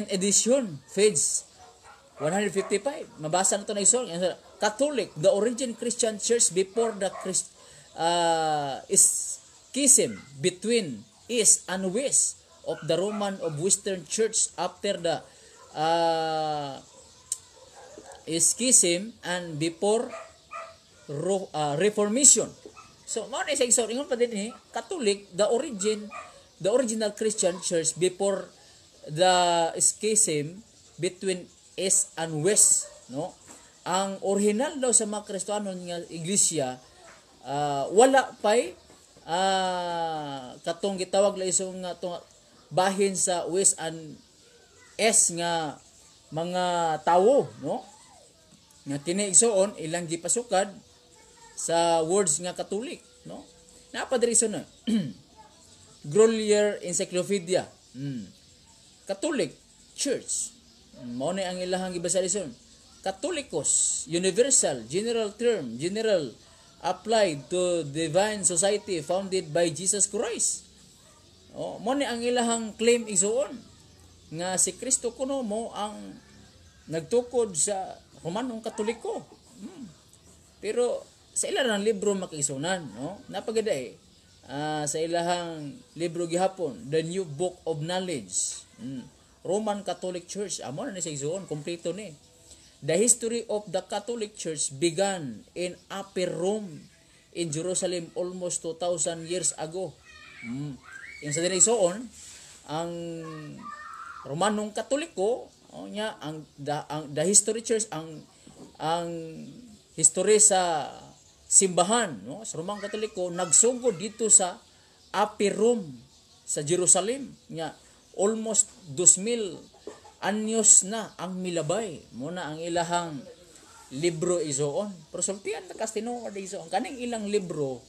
edition page 155. Mabasa nato na igsuon Catholic, the origin Christian church before the schism between East and West of the Roman of Western Church after the schism and before Reformation. So mao ni sa igsoon ingon pa din Catholic, the original Christian Church before the schism between East and West, no? Ang original daw sa mga Kristiyano nga iglesia wala pay katong gitawag la isong nga bahin sa West and East nga mga tawo, no? Nga kini igsoon ilang gipasukad sa words nga Catholic, no? Napadiriso na. Grolier Encyclopedia. Catholic Church. Mao ni ang ilahang gibasa-lison. Catholicos, universal, general term, general applied to divine society founded by Jesus Christ. Mo ni ang ilahang claim igsuon nga si Kristo kuno mo ang nagtukod sa Romanong Katoliko. Pero sa ilahang libro makisunan, no? Napagada sa ilahang libro gihapon, The New Book of Knowledge. Roman Catholic Church, amo na ni sa igsuon kompleto ni. The history of the Catholic Church began in Upper Rome in Jerusalem almost 2,000 years ago. Yung sa dinigsoon, ang Romanong Katoliko, nya ang the history church ang history sa simbahan, no? Sa Romanong Katoliko nagsugod dito sa Upper Rome sa Jerusalem, nya almost 2,000 anyos na ang milabay. Muna ang ilahang libro isoon. Pero sultian na kas tinuod isoon. Kaning ilang libro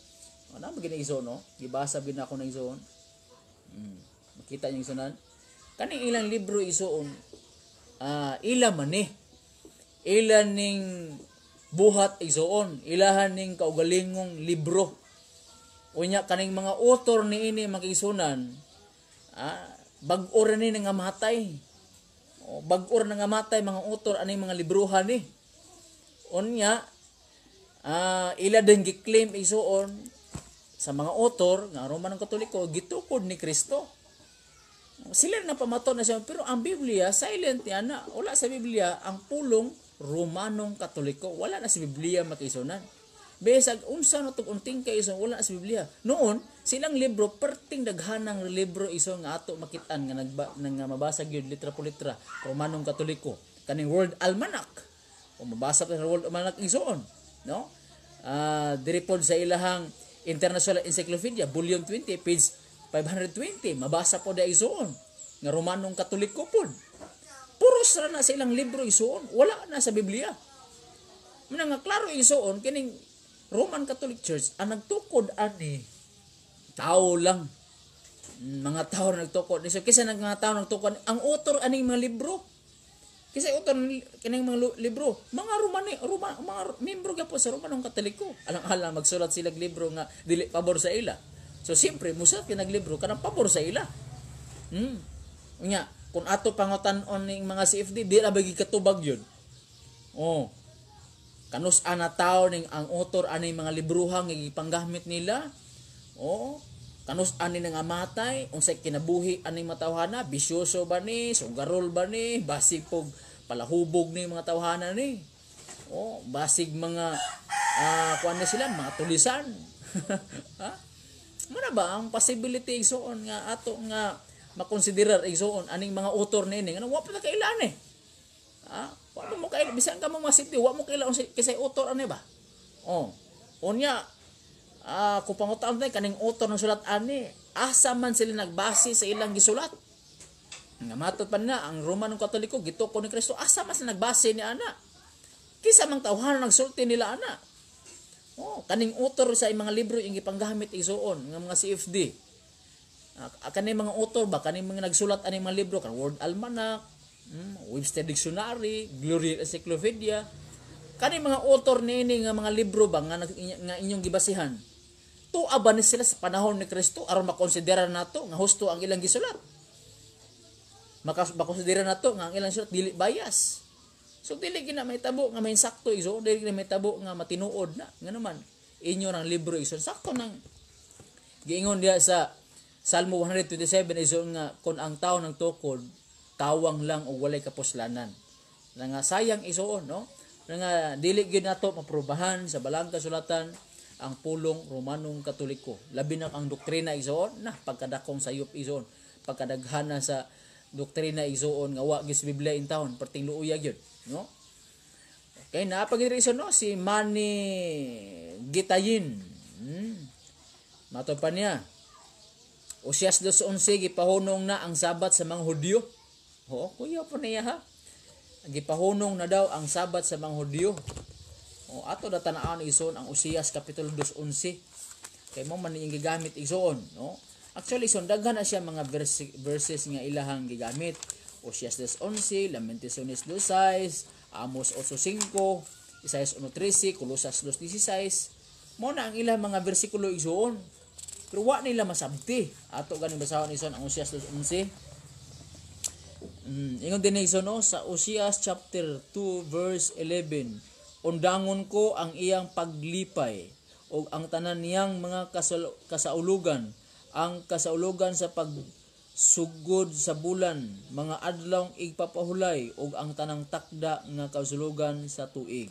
Ano ba gina-igsoon no? Gibasa gid ako ng igsoon. Makita niyo igsoonan. Kaning ilang libro igsoon, ila man ni. Ilan ning buhat igsoon, ilahan ning kaugalingong libro. Unya kaning mga author niini makigsunan, bag-o ra ni nga matay. O bag-o ra nga matay mga author ani mga libruhan ni. Unya ila din gi-claim igsoon sa mga author nga Roman Katoliko gitukod ni Kristo. Sila na pamaton na siya, pero ang Biblia silent yan na. Wala sa Biblia ang pulong Romanong Katoliko. Wala na sa Biblia makisunan. Besag unsa no tug unting kay iso wala sa Biblia. Noon silang libro perting daghanang libro iso nga ato makitaan nga mabasa gyud litra po litra Romanong Katoliko. Kaning World Almanac. O mabasa pa sa World Almanac isoon, no? Diri pod sa ilahang International Encyclopedia volume 20 page 520 mabasa po da isoon nga Romanong Katoliko pod. Puros ra na sa ilang libro isoon, wala na sa Biblia. Muna nga klaro isoon kining Roman Catholic Church ang nagtukod ani tao lang. Mga tao na nagtukod. So kisa mga tao nagtukod ang author aning mga libro. Kisa author kining mga libro, mga mga membro gyapon sa Romanong Katoliko. Alang-alang magsulat sila libro nga dili pabor sa ila. So siyempre musa kinaglibro kanang pabor sa ila. Unya, kung ato pangutan-on ning mga CFD, di na bagi katubag yun. Oh. Kanus ana tao ning ang author ani mga libruhang gipanggamit nila. Oh. Kanus ani nga matay, unsay kinabuhi ani matawhana, bisyoso ba ni, sugarol ba ni, basig pog palahubog ni mga tawhana ni. Oh, basig mga kuan na sila, mga tulisan. Ha? Muna ba ang possibility igsoon nga ato nga makonsiderar igsoon aning mga author niini nga wa pa ta kailan eh. Wa mo kailan bisan ka mo masiti wa mo kailan kasi author ani ba? Oh. Unya kung pangutan tay kaning author ng sulat ani, asa man sila nagbase sa ilang gisulat. Nga matud pa na ang Romanong Katoliko gitukod ni Kristo, asa man sila nagbase ni ana? Kisa mang tawhan nagsulti nila ana. Oh, kaning author sa mga libro yung gipanggamit igsoon nga mga CFD. Kaning mga author ba kaning mga nagsulat ani mga libro kan World Almanac, Webster Dictionary, Glorious Encyclopedia. Kaning mga author niini nga mga libro ba nga inyong gibasihan. Tuwa ba ni sila sa panahon ni Kristo aron makonsidera nato nga husto ang ilang gisulat? Makonsidera nato nga ang ilang sulat dili bias. So dili gina may tabo nga may sakto iso, dili gina may tabo nga matinuod na. Nga naman inyo nang libro iso sakto nang giingon diha sa Salmo 127 iso nga kun ang tao nagtukod tawang lang o walay kapuslanan. Nga sayang isoon no? Nga dili gyud nato maprobahan sa balang kasulatan ang pulong Romanong Katoliko. Labi na ang doktrina isoon na pagkadakong sayop isoon, pagkadaghana sa doktrina isoon nga wa gis Biblia in town perting luuyag yun, no? Okay, napagidiri iso no si Manny Gitayin. Mato pa niya. Osyas 2:11 gipahunong na ang Sabat sa mga Hudyo. Oo, kuya pa niya ha. Gipahunong na daw ang Sabat sa mga Hudyo. O ato da tanaan ison ang Osyas kapitulo 2:11. Kay mo man ning gigamit igsoon, no? Actually, daghan na siya mga verses nga ilahang gigamit. Osyas 2:11, Lamentaciones 2:6, Amos 8:5, Isaias 1:13, Colosas 2:16. Mo na ang ilang mga bersikulo igsoon. Pero wa nila masabti. Ato ganing basahon ison ang Osyas 2:11. Ingon din igsoon no sa Osyas chapter 2 verse 11. Undangon ko ang iyang paglipay o ang tanan niyang mga kasaulugan, ang kasaulugan sa pagsugod sa bulan, mga adlawng igpapahulay ug ang tanang takda nga kasulugan sa tuig.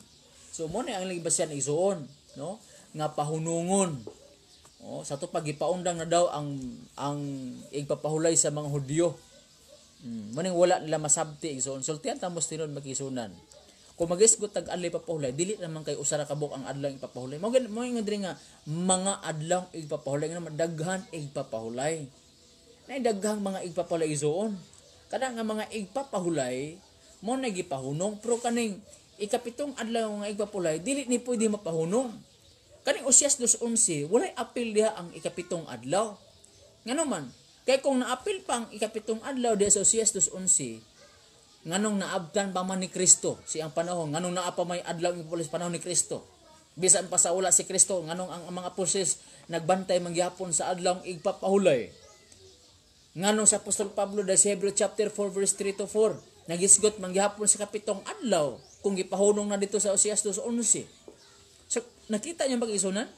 So mo ni ang ligbasyan igsoon, no? Nga pahunungon. Oh, sa to pagipaundang na daw ang igpapahulay sa mga Hudyo. Muning wala nila masabti igsoon. Sultian tamos tinud makisunan. Kung magisgot tag adlaw ipapahulay, dili naman kay usara ka buk ang adlaw ipapahulay. Mo ingon diri nga mga adlaw igpapahulay nga daghan igpapahulay. Nay daghang mga igpapahulay isoon. Kada nga mga igpapahulay mo na gipahunong pero kaning ikapitong adlaw nga igpapahulay dili ni pwede mapahunong. Kaning Oseas 2:11 walay apil diha ang ikapitong adlaw. Ngano man? Kay kung naapil pa ang ikapitong adlaw diha sa Oseas 2:11, nganong naabtan pa man ni Kristo siyang panahon, nganong naa pa may adlaw ng ipapuloy sa panahon ni Kristo. Bisan pa sa wala si Kristo, nganong ang mga apostles nagbantay mangyapon sa adlaw ng igpapahulay. Nganong sa Apostol Pablo da sa Hebrew chapter 4 verse 3 to 4, nagisgot mangyapon sa kapitong adlaw kung gipahunong na dito sa Oseas 2:11. So nakita niyo mag-isunan?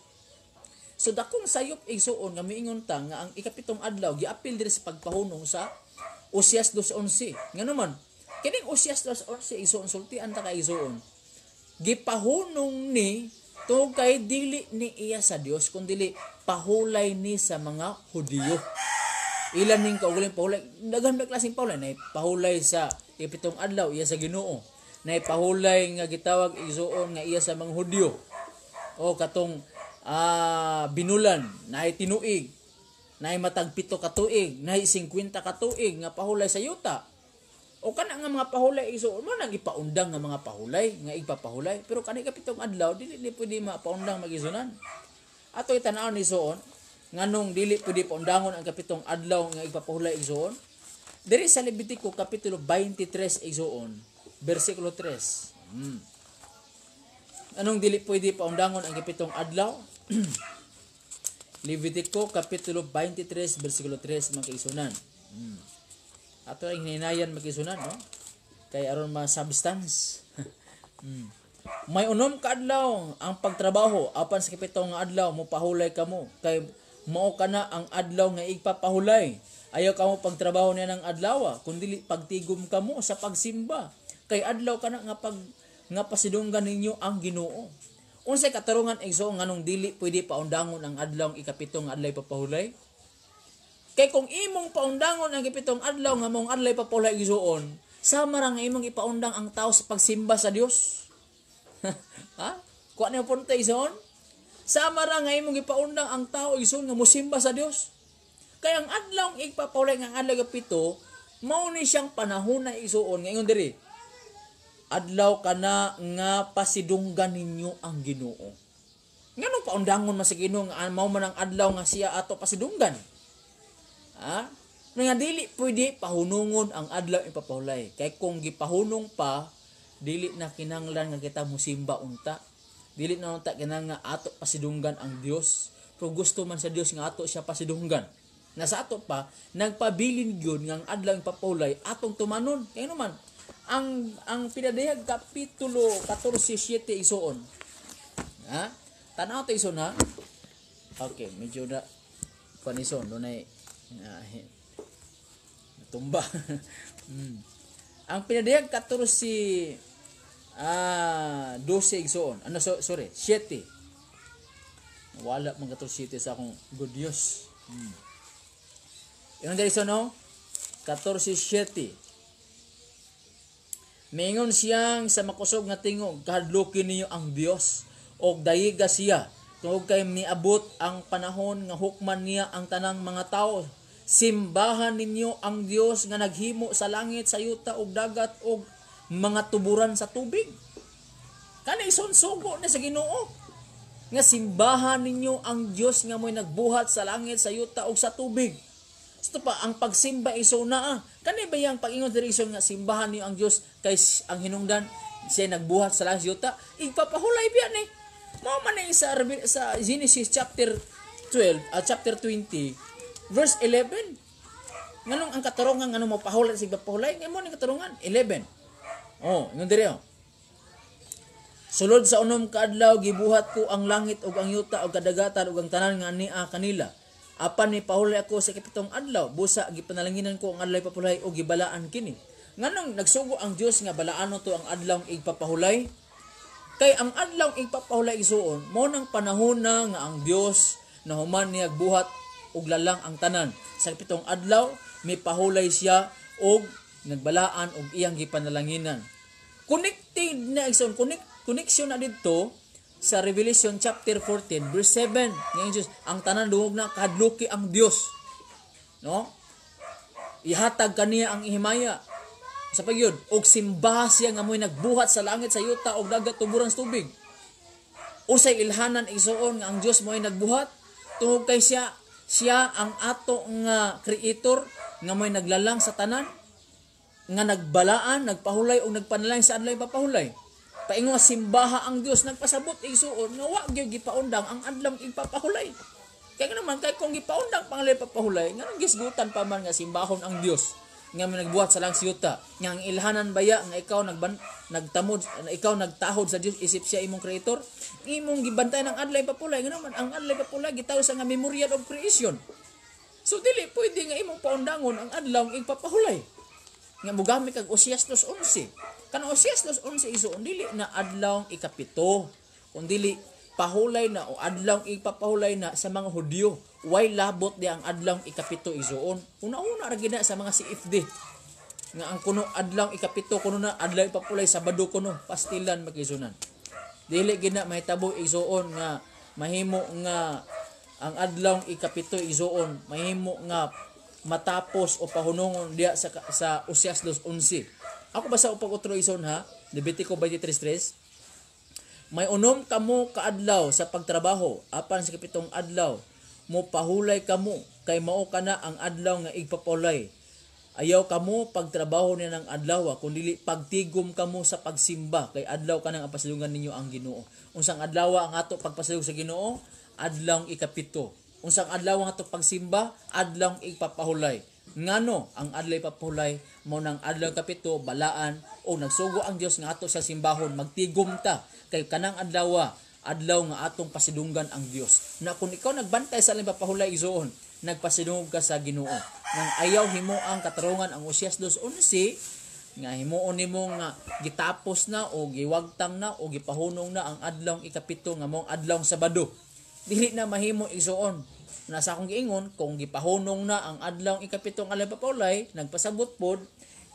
So dakong sayop igsuon nga miingon ta nga ang ikapitong adlaw giapil diri sa pagpahunong sa Oseas 2:11. Ngano man? Kining Oseas 2:11 igsuon sultian ta kay igsuon. Gipahunong ni tungod kay dili ni iya sa Dios kundi pahulay ni sa mga Hudiyo. Ilan ning kaugaling pahulay, daghan ba klaseng pahulay na pahulay sa ikapitong adlaw iya sa Ginoo. Na pahulay nga gitawag igsuon nga iya sa mga Hudiyo. O katong binulan na tinuig, na matag 7 ka tuig, na 50 ka tuig nga pahulay sa yuta. O kana nga mga pahulay igsuon mo nang ipaundang nga mga pahulay nga igpapahulay, pero kani kapitong adlaw dili pwede mapaundang magisunan. Ato itanaw ni suon nganong dili pwede paundangon ang kapitong adlaw nga igpapahulay igsuon. Diri sa Levitico kapitulo 23 igsuon, bersikulo 3. Anong dili pwede paundangon ang kapitong adlaw? Levitico kapitulo 23 bersikulo 3 mga kaisunan. Ato ang hininayan magisunan, no? Kay aron ma substance. May unom ka adlaw ang pagtrabaho apan sa kapitong adlaw mo pahulay kamo kay mao kana ang adlaw nga igpapahulay. Ayaw kamo pagtrabaho niya ng adlaw kundi pagtigom kamo sa pagsimba. Kay adlaw kana nga pasidunggan ninyo ang Ginoo. Unsay katarungan igsuon nganong dili pwede paundangon ang adlaw ikapitong adlaw papahulay? Kay kung imong paundangon ang ikapitong adlaw nga mong adlaw papahulay igsuon, sama ra nga imong ipaundang ang tao sa pagsimba sa Dios. Ha? Kuha niyo punta igsuon? Sama ra nga imong ipaundang ang tao igsuon nga mosimba sa Dios. Kay ang adlaw igpapahulay nga adlaw kapito, mao ni siyang panahon na igsuon nga ingon diri. Adlaw kana nga pasidunggan ninyo ang Ginoo. Nganong paundangon man sa Ginoo nga mao man ang adlaw nga siya ato pasidunggan? Ha? Nga dili pwede pahunungon ang adlaw ipapahulay. Kay kung gipahunong pa, dili na kinahanglan nga kita musimba unta. Dili na unta kinahanglan nga ato pasidunggan ang Dios. Pero gusto man sa Dios nga ato siya pasidunggan. Na sa ato pa nagpabilin gyud nga ang adlaw ipapahulay atong tumanon. Kay naman ang pinadayag kapitulo 14:7 isuon. Ha? Tanaw ta ison ha. Okay, medyo na panison dunay tumba. Ang pinadayag 14 12 igsuon. Ano sorry, 7. Wala man 14 sa akong good news. Yung dali so no 14:7. Mingon siyang sa makusog nga tingog, kahadlukin niyo ang Dios og dayiga siya. Tungod kay miabot ang panahon nga hukman niya ang tanang mga tao. Simbahan ninyo ang Dios nga naghimo sa langit, sa yuta ug dagat ug mga tuburan sa tubig. Kani sunsugo na sa Ginoo. Nga simbahan ninyo ang Dios nga mo'y nagbuhat sa langit, sa yuta ug sa tubig. Ito pa ang pagsimba iso na. Kani ba yang pag-ingon diri nga simbahan niyo ang Dios kay ang hinungdan siya nagbuhat sa langit, sa yuta, igpapahulay biya ni. Mao man ni sa Genesis chapter 12 chapter 20 verse 11. Nganong ang katarungan nganong mapahulay sa igpapahulay? Ngamo ni katarungan 11. Ingon diri Sulod sa unom ka adlaw gibuhat ko ang langit ug ang yuta ug kadagatan ug ang tanan nga ania kanila. Apan ni pahulay ako sa ikapitong adlaw, busa gipanalanginan ko ang adlaw papahulay ug gibalaan kini. Nganong nagsugo ang Dios nga balaano to ang adlaw igpapahulay? Kay ang adlaw igpapahulay isuon, mao nang panahon na nga ang Dios na human niya buhat ug lalang ang tanan. Sa pitong adlaw may pahulay siya og nagbalaan og iyang gipanalanginan. Connected na ison, connection na didto sa Revelation chapter 14 verse 7. Ngayon Diyos, ang tanan duhog na kahadluki ang Dios. No? Ihatag kaniya ang ihimaya. Sa pagyud og simbaha siya nga mo'y nagbuhat sa langit, sa yuta og dagat tuburan sa tubig. Unsay ilhanan igsuon nga ang Dios mo'y nagbuhat tungod kay siya ang ato nga creator nga mo'y naglalang sa tanan, nga nagbalaan, nagpahulay o nagpanalangin sa adlaw ipapahulay. Paingon nga simbaha ang Dios nagpasabot igsuon nga wa gyud gipaundang ang adlaw ipapahulay. Kaya naman kay kung gipaundang pangalay ipapahulay, nga gisgutan pa man nga simbahon ang Dios nga may nagbuhat sa langit yuta, nga ang ilhanan baya nga ikaw nagtamod, ikaw nagtahod sa Dios isip siya imong creator, imong gibantay ng adlaw ipapahulay. Nga naman ang adlaw ipapahulay gitawag sa nga memorial of creation. So dili pwede nga imong paundangon ang adlaw ipapahulay. Nga mugamit kag Osias 2:11. Kanang Osias 2:11 isuon dili na adlaw ikapito, kun dili pahulay na o adlaw ipapahulay na sa mga Hudyo. Way labot di ang adlaw ikapito isuon. Una-una ra gid sa mga CFD. Nga ang kuno adlaw ikapito kuno na adlaw ipapahulay Sabado kuno pastilan magisunan. Dili gid na mahitabo isuon nga mahimo nga ang adlaw ikapito isuon mahimo nga matapos o pahunungon diya sa Osias 2:11. Ako basa upag utro ison ha, Levitico 23:3. May unom kamo kaadlaw sa pagtrabaho, apan sa kapitong adlaw mo pahulay kamo kay mao kana ang adlaw nga igpapahulay. Ayaw kamo pagtrabaho ni ng adlaw kundi pagtigom kamo sa pagsimba kay adlaw kanang ang pasalungan ninyo ang Ginoo. Unsang adlaw ang ato pagpasalug sa Ginoo? Adlaw ikapito. Unsang adlaw nga ato pagsimba? Adlaw igpapahulay. Ngano ang adlaw ipapahulay mo nang adlaw kapito balaan o nagsugo ang Dios nga ato sa simbahon magtigom ta kay kanang adlaw nga atong pasidunggan ang Dios. Na kung ikaw nagbantay sa adlaw papahulay isuon, nagpasidungog ka sa Ginoo. Nang ayaw himo ang katarungan ang Osias 2:11 nga himuon nimo nga gitapos na o giwagtang na o gipahunong na ang adlaw ikapito nga mong adlaw Sabado. Dili na mahimo isuon. Nasa akong giingon kung gipahunong na ang adlaw ikapitong adlaw papahulay, nagpasabot pod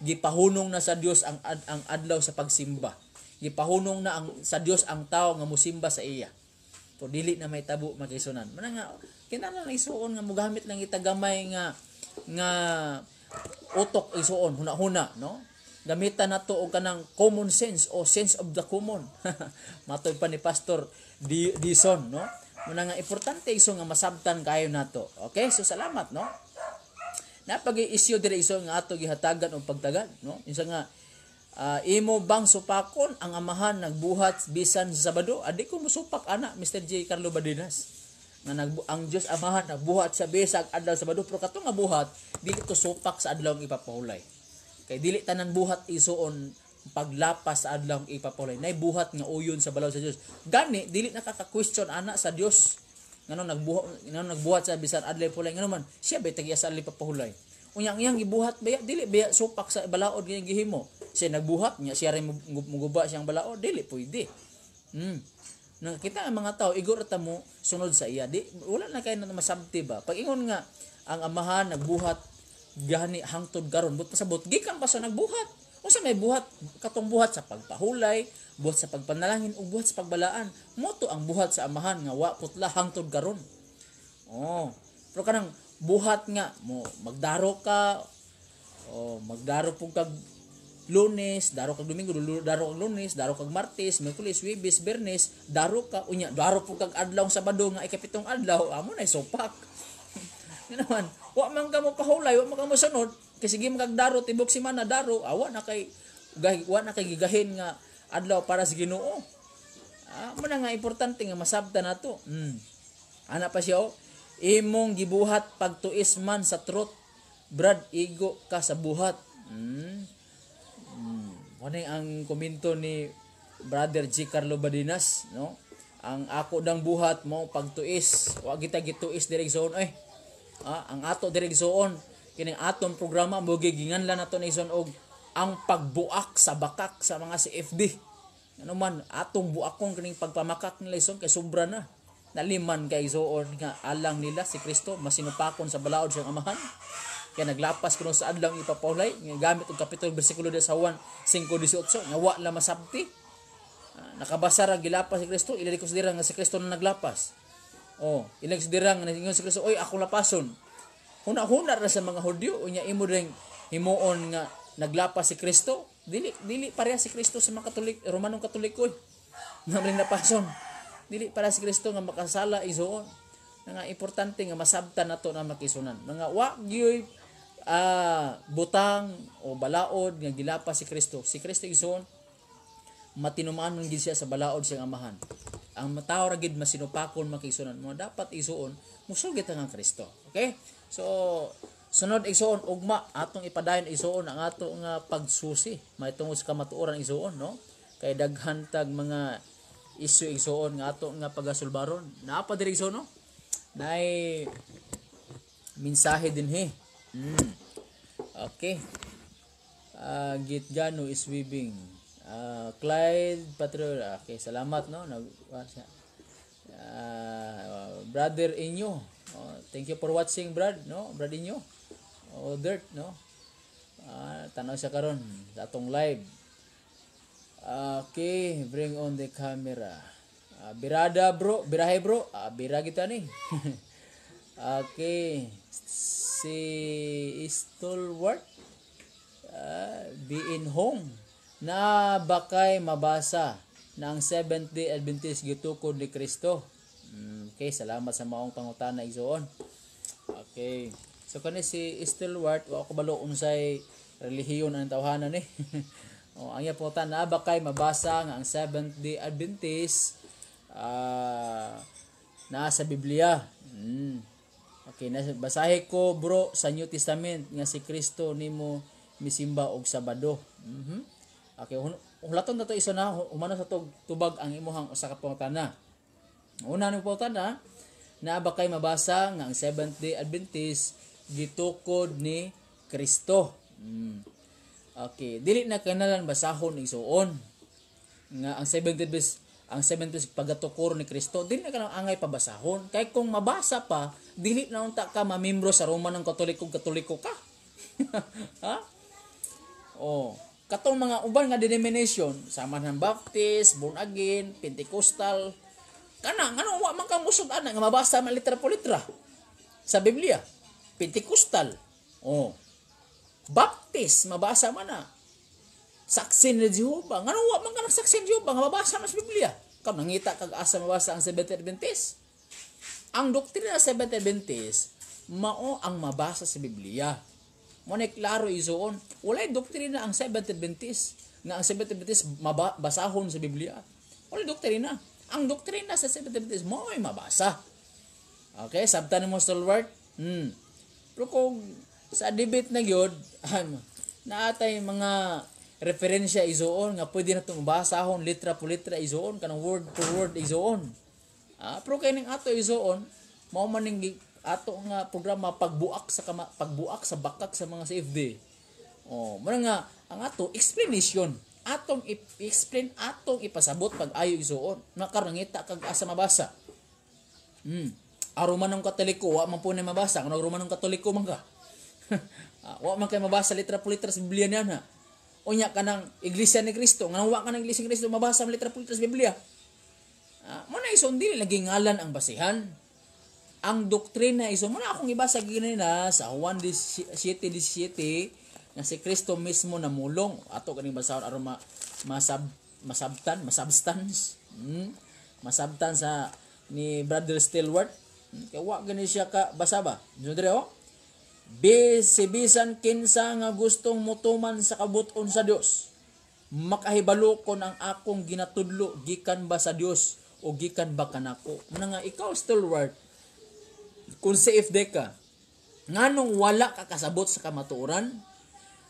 gipahunong na sa Dios ang adlaw sa pagsimba. Gipahunong na sa Dios ang tao nga mosimba sa iya. So dili na may tabo magisunan. Man nga kinahanglan isuon nga mogamit lang itagamay nga utok isuon huna-huna, no? Gamitan nato og kanang common sense o sense of the common. Matoy pa ni Pastor Dison, no? Muna nga importante iso nga masabtan kayo nato. Okay? So salamat, no? Napag-i-issue dire iso nga ato gihatagan og pagtagad, no? Isa nga imo bang supakon ang amahan nagbuhat bisan sa Sabado? Adi ko musupak ana Mr. J. Carlo Badinas. Nga ang Dios amahan nagbuhat sa bisag adlaw Sabado pero kato nga buhat dili to supak sa adlaw ipapahulay. Kay dili tanan buhat isuon paglapas sa adlaw ipapahulay. Nay buhat nga uyon sa balaw sa Dios. Gani dili nakaka-question ana sa Dios. Ngano nagbuhat sa bisan adlaw ipapahulay ngano man siya bay tagiya sa adlaw ipapahulay. Unyang iyang gibuhat baya dili baya supak sa balaod nga gihimo. Siya nagbuhat nya siya rin muguba siyang balaod dili pwede. Nakita ang mga tao igor ta mo sunod sa iya. Di wala na kay na masabti ba. Pag ingon nga ang amahan nagbuhat gani hangtod karon but pasabot gikan pa sa nagbuhat. Unsa may buhat katong buhat sa pagpahulay, buhat sa pagpanalangin ug buhat sa pagbalaan. Moto ang buhat sa amahan nga wa putla hangtod karon. Pero kanang buhat nga mo magdaro ka magdaro pug kag Lunes, daro kag Domingo, daro kag Lunes, daro kag Martes, Miyerkules, Huwebes, Biyernes, daro ka unya, daro pug kag adlaw Sabado nga ikapitong adlaw, amo nay sopak. Nganaman, wa man ka mo pahulay, wa man ka mo sunod, kay sige magdaro tibok semana daro, wa na kay gigahin nga adlaw para sa Ginoo. Mo na nga importante nga masabtan nato. Ana pa siya imong gibuhat pagtuis man sa truth, brad igo ka sa buhat. Ano ang komento ni Brother G. Carlo Badinas, no? Ang ako dang buhat mo pagtuis, wa kita gituis direksyon ang ato direksyon kining atong programa mo giginganlan nato na ison og ang pagbuak sa bakak sa mga CFD. Ano man atong buakon kining pagpamakak nila ison kay sobra na. Naliman kay ison nga alang nila si Kristo masinupakon sa balaod siyang amahan. Kaya naglapas kuno sa adlaw ipapahulay nga gamit og kapitulo bersikulo sa Juan 5:18 nga wa la masabti. Nakabasa ra gilapas si Kristo, ilali konsidera nga si Kristo na naglapas. Ilali konsidera nga si Kristo, oy ako lapason. Huna-huna ra sa mga Hudyo unya imo ring himuon nga naglapas si Kristo. Dili pareha si Kristo sa mga Katolik, Romanong Katoliko. Nga ring lapason. dili para si Kristo nga makasala igsoon. Nga importante nga masabtan nato na makisunan. Nga wa gyud butang o balaod nga gilapas si Kristo. Si Kristo igsoon matinumanon gid siya sa balaod siyang amahan. Ang tao ra gid masinupakon makisunan mo dapat igsoon musugit ang Kristo. Okay? So sunod igsoon ugma atong ipadayon igsoon ang ato nga pagsusi mahitungod sa kamatuoran igsoon, no? Kay daghan tag mga isyu igsoon nga ato nga pagasulbaron. Naa pa diri igsoon, no? Nay mensahe dinhi. Okay. Gitgano is weaving. Clyde Patrol. Okay, salamat, no? Brother Inyo. Thank you for watching, Brad, no? Brad Inyo. Dirt, no? Tanaw siya karon sa atong live. Okay, bring on the camera. Birada, bro. Birahe, bro. Bira kita ni. Okay. Si Stalwart. Be in home. Na bakay mabasa na ang Seventh-day Adventist gitukod ni Kristo. Okay, salamat sa maong pangutana igsoon. Okay. So kani si Stalwart wa ko balo unsay relihiyon ang tawhanan ni. Ang iya pungutan na bakay mabasa nga ang Seventh-day Adventist naa sa Biblia. Okay, basahe ko bro sa New Testament nga si Kristo nimo misimba og Sabado. Okay, hulaton na to isa na humano sa tubag ang imuhang usa ka pangutana. Una ni pangutana na bakay mabasa nga ang Seventh-day Adventist gitukod ni Kristo. Okay, dili na kanalan basahon igsoon nga ang Seventh-day Adventist pagatukor ni Kristo, dili na kanang angay pabasahon. Kay kung mabasa pa, dili na unta ka mamembro sa Roma ng Katoliko ka. Ha? Katong mga uban nga denomination, Samahan Baptist, Born Again, Pentecostal, ngano wa man ka musud ana nga mabasa man litra po litra sa Biblia. Pentecostal, Baptist, mabasa man na. Saksi ni Jehovah, ngano wa man ka nagsaksi ni Jehovah nga mabasa man sa Biblia. Kam nangita kag asa mabasa ang Seventh-day Adventist. Ang doktrina sa Seventh-day Adventist mao ang mabasa sa Biblia. Mo na klaro isoon, walay doktrina ang Seventh-day Adventist nga ang Seventh-day Adventist mabasahon sa Biblia. Walay doktrina. Ang doktrina sa Seventh-day Adventist mao ay mabasa. Okay, sabtan mo Stalwart. Pero kung sa debate na gyud, naatay mga referensya isoon nga pwede na itong mabasahon litra po litra isoon kanang word for word isoon. Pero kay ning ato isoon mao man ning ato nga programa pagbuak sa bakak sa mga CFD. Muna nga ang ato explanation atong explain atong ipasabot pag ayo isoon nakarangita kag asa mabasa. Aruman ng Katoliko wa man po na mabasa kung aruman ng Katoliko man ka. Wa man kay mabasa litra po litra sa Biblia niya na. Unya kanang Iglesia ni Kristo, nga wa ka ng Iglesia ni Kristo mabasa ang litra po litra sa Biblia. Mo na ison dili lagi ngalan ang basihan. Ang doktrina ison mo na akong ibasa ginina sa Juan 17:17 na si Kristo mismo namulong ato kaning basahon aron masabtan sa ni Brother Stalwart. Kaya wa gani siya ka basa ba? Dre si bisan kinsa nga gustong mutuman sa kabuton sa Dios, makahibalo kon ang akong ginatudlo gikan ba sa Dios o gikan ba kanako. Muna nga ikaw Stalwart, kung CFD ka, nganong wala ka kasabot sa kamatuoran?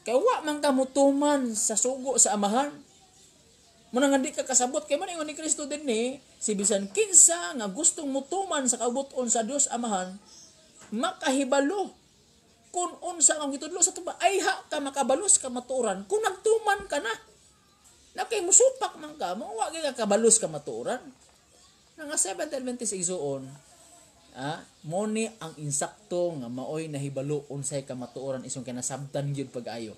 Kaya wa man ka mutuman sa sugo sa amahan. Muna nga di ka kasabot, kaya man ingon ni Kristo din si bisan kinsa nga gustong mutuman sa kabuton sa Dios amahan, makahibalo kung unsa ang gitudlo sa tuba ay ka makabalos ka matuoran kung nagtuman ka na kay musupak man ka mo wa ka kabalos ka matuoran nga Seventh-day Adventist igsoon mo ni ang insakto nga maoy nahibalo unsay ka matuoran isong kinasabtan gyud pag-ayo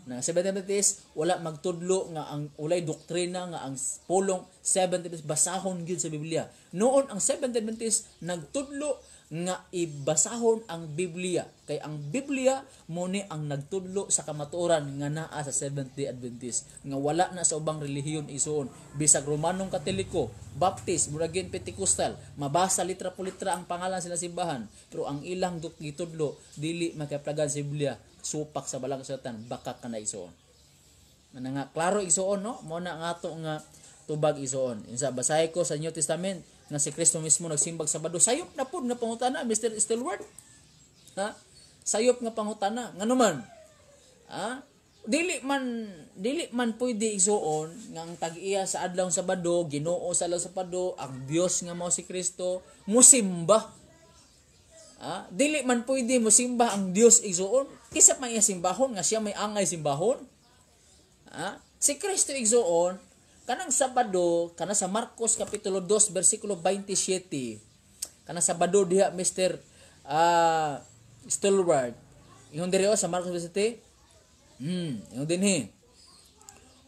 na Seventh-day Adventist wala magtudlo nga ang ulay doktrina nga ang pulong Seventh-day Adventist basahon gyud sa Biblia. Noon ang Seventh-day Adventist nagtudlo nga ibasahon ang Biblia, kay ang Biblia mo ni ang nagtudlo sa kamatuoran nga naa sa Seventh-day Adventist, nga wala na sa ubang relihiyon isuon, bisag Romanong Katoliko, Baptist, muragin Pentecostal, mabasa litra po litra ang pangalan sila simbahan, pero ang ilang gitudlo dili makaplagan sa Biblia, supak sa balang kasulatan, baka ka na isuon. Ano nga, klaro isuon, no? Mo na nga ato nga tubag isuon. Insa basahay ko sa New Testament nga si Kristo mismo nagsimbag Sabado. Sayop na pud nga pangutana, Mr. Stilward. Ha? Sayop nga pangutana. Ngano man? Ha? Dili man pwede isuon nga ang tag-iya sa adlaw Sabado, Ginoo sa adlaw Sabado, ang Dios nga mao si Kristo, musimba. Ha? Dili man pwede musimba ang Dios isuon. Kisa man iya simbahon nga siya may angay simbahon. Ha? Si Kristo isuon kanang Sabado, kana sa Marcos Kapitulo 2, versikulo 27, kana Sabado diha, Mr. Stilward. Yung diri sa Marcos 27, yung dinhi.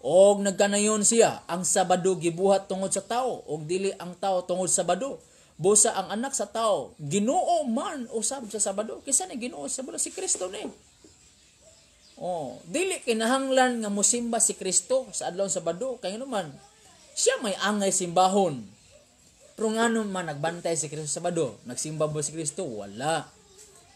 Og nagkanayon siya, ang Sabado gibuhat tungod sa tao, og dili ang tao tungod sa Sabado. Busa ang anak sa tao, Ginoo man usab sa Sabado. Kisa ni Ginoo sa Sabado si Kristo ni. Dili kinahanglan nga mosimba si Kristo sa adlaw Sabado, kay man siya may angay simbahon. Pero ngano man nagbantay si Kristo sa Sabado? Nagsimba ba si Kristo? Wala.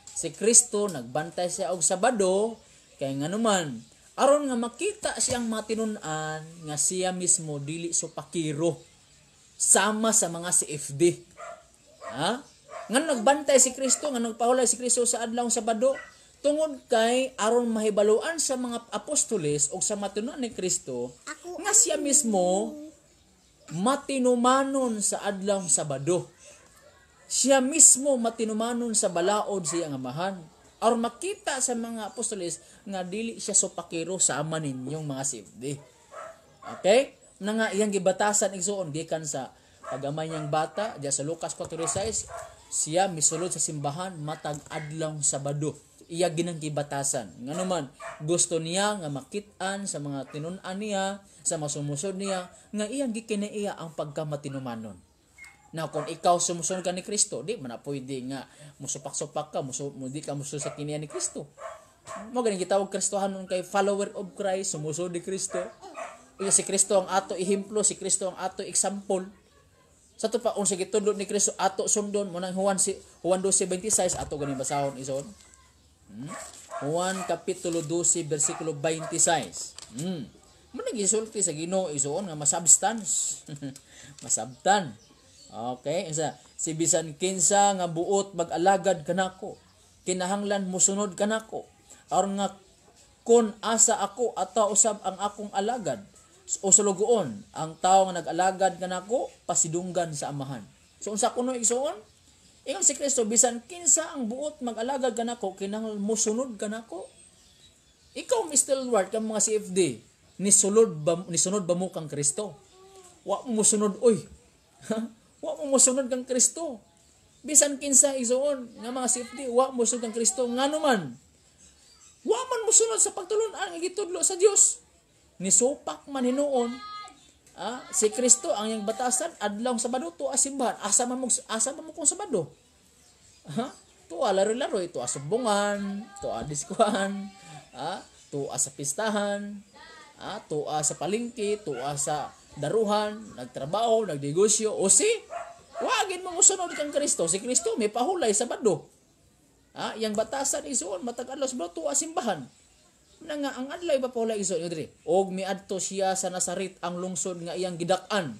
Si Kristo nagbantay siya og Sabado, kay ngano man aron nga makita siyang matinun-an nga siya mismo dili supakiro sama sa mga CFD. Ha? Nga nagbantay si Kristo, nga nagpahulay si Kristo sa adlaw Sabado, tungod kay aron mahibaluan sa mga apostoles o sa matinuan ni Kristo nga siya mismo matinumanon sa adlaw Sabado. Siya mismo matinumanon sa balaod sa iyang amahan. Aron makita sa mga apostoles nga dili siya supakiro sa ama ninyong mga sibdi. Okay? Na nga iyang gibatasan igsuon gikan sa pagamay niyang bata diya sa Lucas 4:6, siya misulod sa simbahan matag adlaw Sabado. Iya ginang gibatasan. Ngano man gusto niya nga makit-an sa mga tinun-an niya, sa mga sumusod niya nga iyang gikinaiya ang pagkamatinumanon. Now kung ikaw sumusunod ka ni Kristo, di man na pwede nga musupak-supak ka, di ka musunod sa kiniya ni Kristo. Mo ganing gitawag Kristohanon kay follower of Christ, sumusunod ni Kristo. Uya si Kristo ang ato ehemplo, si Kristo ang ato example. Sa to pa unsa gitudlo ni Kristo ato sundon mo nang Juan 12:26 ato ganing basahon ison. Juan Kapitulo 12, versikulo 26. Muna gisulti sa Ginoo isuon nga masubstance. Masabtan. Okay, isa si bisan kinsa nga buot mag-alagad kanako, kinahanglan mosunod kanako. Aron nga kun asa ako ata usab ang akong alagad o sulugoon, ang tawo nga nag-alagad kanako pasidunggan sa amahan. So unsa kuno isuon? Ingon si Kristo, bisan kinsa ang buot mag-alagad kanako, kinahanglan mosunod kanako. Ikaw, Mr. Lord, kang mga CFD, nisunod ba mo kang Kristo? Wa mo mosunod, oy. Wa mo mosunod kang Kristo. Bisan kinsa isuon nga mga CFD, wa mo mosunod kang Kristo. Ngano man? Wa man mosunod sa pagtulon-an nga gitudlo sa Dios. Nisupak man hinuon. Si Kristo ang yang batasan adlaw Sabado to simbahan. Asa man mo kung Sabado? To laro-laro, to sumbungan, to diskuhan, to sa pistahan, to sa palengke, to sa daruhan, nagtrabaho, nagnegosyo. O wagin mo musunod kang Kristo. Si Kristo may pahulay Sabado. Yang batasan isuon matag adlaw Sabado to simbahan. Na nga ang adlaw ipapahulay isuon diri. Og miadto siya sa Nazaret, ang lungsod nga iyang gidak-an.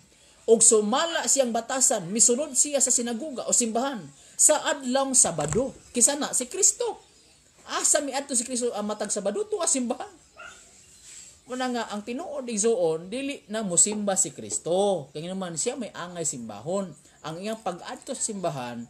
Og sumala siyang batasan, misunod siya sa sinagoga o simbahan sa adlaw Sabado. Kisa na si Kristo. Asa miadto si Kristo matag Sabado to simbahan. Muna nga ang tinuod igsuon dili na mosimba si Kristo. Kaya naman siya may angay simbahon. Ang iyang pag-adto sa simbahan,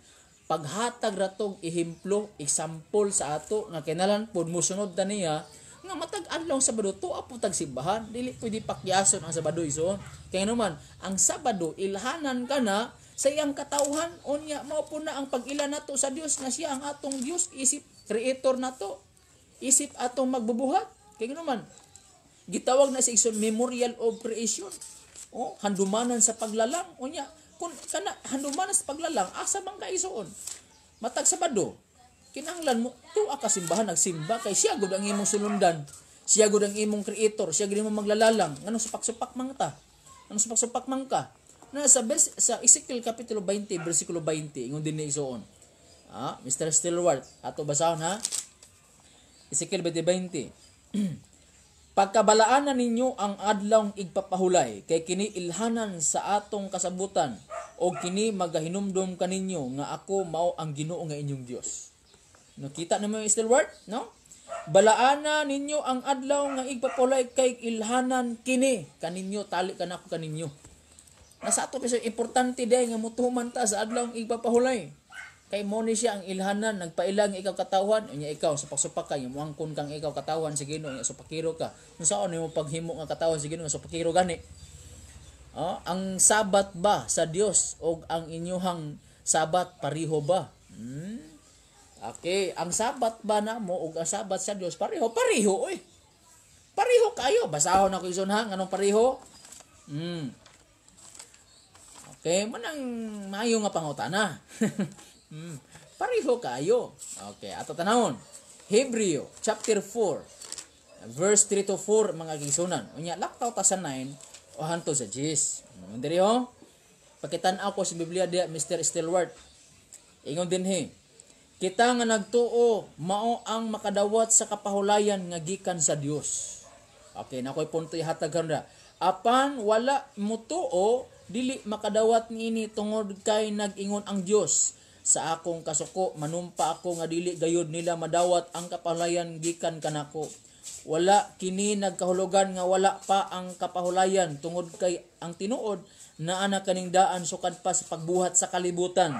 paghatag ratog ehemplo, example sa ato nga kinahanglan pud mosunod ta niya nga matag adlaw Sabado to aputag simbahan, dili pwede pakyason ang Sabado ison. Kaya naman ang Sabado ilhanan kana sa iyang katawhan, unya mao po na ang pag-ila nato sa Dios nga siya ang atong Dios, isip creator nato, isip atong magbubuhat. Kaya naman gitawag na sa ison memorial of creation. Handumanan sa paglalang, unya kun kana handumanan sa paglalang asa man ka ison? Matag Sabado, kinahanglan mo tuwa ka simbahan nagsimba kay siya gud ang imong sulundan. Siya gud ang imong creator, siya gud imong maglalalang. Ngano supak-supak man ta? Ngano supak-supak man ka? Na sa Ezekiel kapitulo 20 bersikulo 20 ingon dinhi isuon. Mr. Stillward, ato basahon ha. Ezekiel 20:20. Pagkabalaanan ninyo ang adlawng igpapahulay kay kini ilhanan sa atong kasabutan o kini magahinumdom kaninyo nga ako mao ang Ginoo nga inyong Dios. Nakita nimo yung still word, no? Balaana ninyo ang adlaw nga igpapahulay kay ilhanan kini kaninyo tali kanako kaninyo. Nasa ato piso importante day nga mutuman ta sa adlaw nga igpapahulay. Kay mo ni siya ang ilhanan, nagpailang ikaw katawhan, unya ikaw supak-supak ka, yung muangkon kang ikaw katawhan sa Ginoo, nga supakiro ka. Kung saan mo paghimo nga katawhan sa Ginoo, nga supakiro gani. Ang sabat ba sa Dios o ang inyuhang sabat pareho ba? Okay, ang sabat ba na mo o ang sabat sa Dios pareho oy. Pareho kayo. Basahon ako ison ha, nganong pareho? Okay, manang maayo nga pangutana. Pareho kayo. Okay, ato tanawon. Hebreo chapter 4 verse 3 to 4 mga gisunan. Unya laktaw ta sa 9 o hanto sa 10. Diri ho. Pakitan-aw ko sa Biblia dia Mr. Stillward. Ingon dinhi. Kita nga nagtuo mao ang makadawat sa kapahulayan nga gikan sa Dios. Okay, nakoy punto ihatag karon. Apan wala mutuo dili makadawat niini tungod kay nag-ingon ang Dios. Sa akong kasuko manumpa ako nga dili gayud nila madawat ang kapahulayan gikan kanako. Wala kini nagkahulugan nga wala pa ang kapahulayan tungod kay ang tinuod naa na kaning daan sukad pa sa pagbuhat sa kalibutan.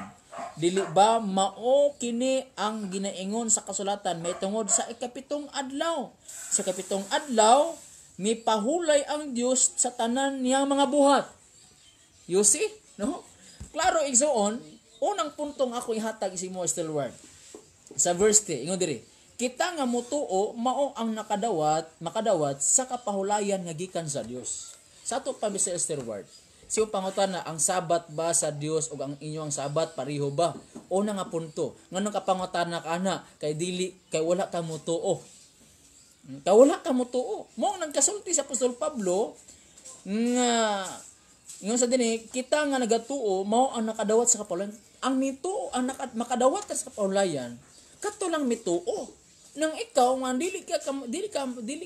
Dili ba mao kini ang ginaingon sa kasulatan may tungod sa ikapitong adlaw. Sa kapitong adlaw mipahulay ang Dios sa tanan niya mga buhat. You see? No? Klaro igsoon. Unang puntong ako ihatag isimo Stillward. Sa verse 10, ingon diri, kita nga mutuo mao ang makadawat sa kapahulayan nga gikan sa Dios. Sa ato pa Mr. Stillward, siyo pangutana ang sabat ba sa Dios o ang inyong sabat pareho ba? Una nga punto, nganong kapangutana kana kay dili kay wala ka mutuo. Kay wala ka mutuo. Mo nagkasulti sa Apostol Pablo nga ingon sa dinhi, kita nga nagatuo mao ang nakadawat sa kapahulayan. Ang mituo ang makadawat sa kapahulayan kato lang mituo nang ikaw nga dili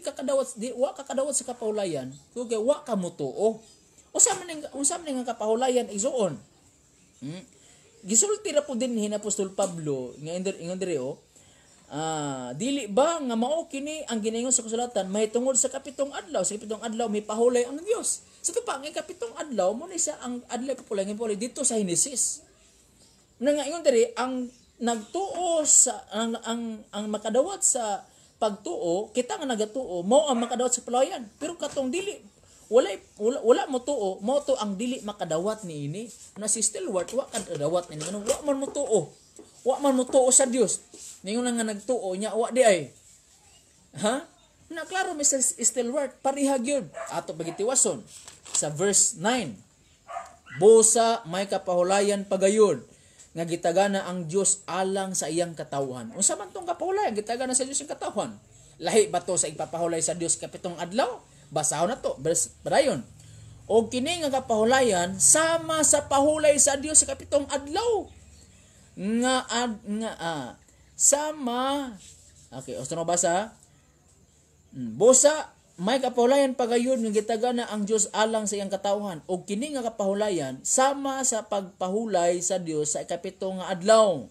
ka kadawat wa ka kadawat sa kapahulayan kay wa ka mutuo usa man nga kapahulayan igsuon gisulti ra po din ni Apostol Pablo nga ingon diri dili ba nga mao kini ang ginaingon sa kasulatan may tungod sa kapitong adlaw may pahulay ang Dios sa tupa nga kapitong adlaw mo ni sa ang adlaw kapahulayan dito sa Henesis. Ingon diri ang nagtuo sa ang makadawat sa pagtuo kita nga nagatuo mo ang makadawat sa palayan pero katong dili wala mo tuo mo to ang dili makadawat niini na si Stillward wa kadawat ni wa man mo tuo sa Dios ningon nga nagtuo nya wa di ay na klaro Mr. Stillward pareha gyud ato pagitiwason sa verse 9 busa may kapahulayan pagayon nga gitagana ang Dios alang sa iyang katawhan. Unsa man tong kapahulayan gitagana sa Dios ang katawhan? Lahi ba to sa igpapahulay sa Dios kapitong adlaw? Basahon na to, barayon. O kini nga kapahulayan sama sa pahulay sa Dios sa kapitong adlaw. Sama. Okay, usto na basa. Busa may kapahulayan pagayon nga gitagana ang Dios alang sa iyang katawhan o kini nga kapahulayan sama sa pagpahulay sa Dios sa ikapitong nga adlaw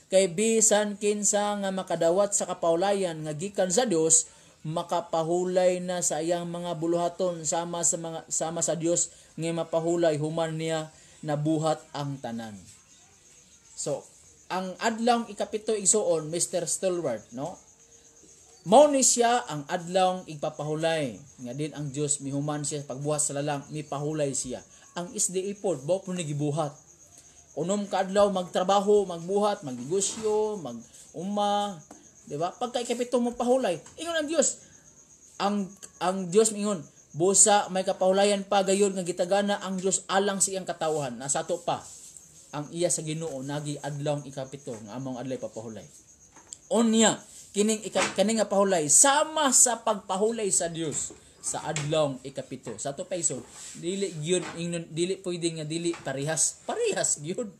kay bisan kinsa nga makadawat sa kapahulayan nga gikan sa Dios makapahulay na sa iyang mga buluhaton sama sa Dios nga mapahulay human niya nabuhat ang tanan. So ang adlaw ikapito igsuon Mr. Stillward no mao ni siya ang adlawng igpapahulay nga din ang Dios mihuman siya pagbuhat sa lalang mipahulay siya ang SDA pod bao po gibuhat unom ka adlaw magtrabaho magbuhat magnegosyo mag-uma di ba pagka ikapito mo pahulay ingon ang Dios ang Dios mingon busa may kapahulayan pa gayon nga gitagana ang Dios alang sa iyang katawhan nasa to pa ang iya sa Ginoo nagi adlaw ikapito nga among adlay papahulay. Unya kining nga pahulay sama sa pagpahulay sa Dios sa adlaw ikapito. Sa to paiso dili gyud dili pwede nga dili parehas gyud.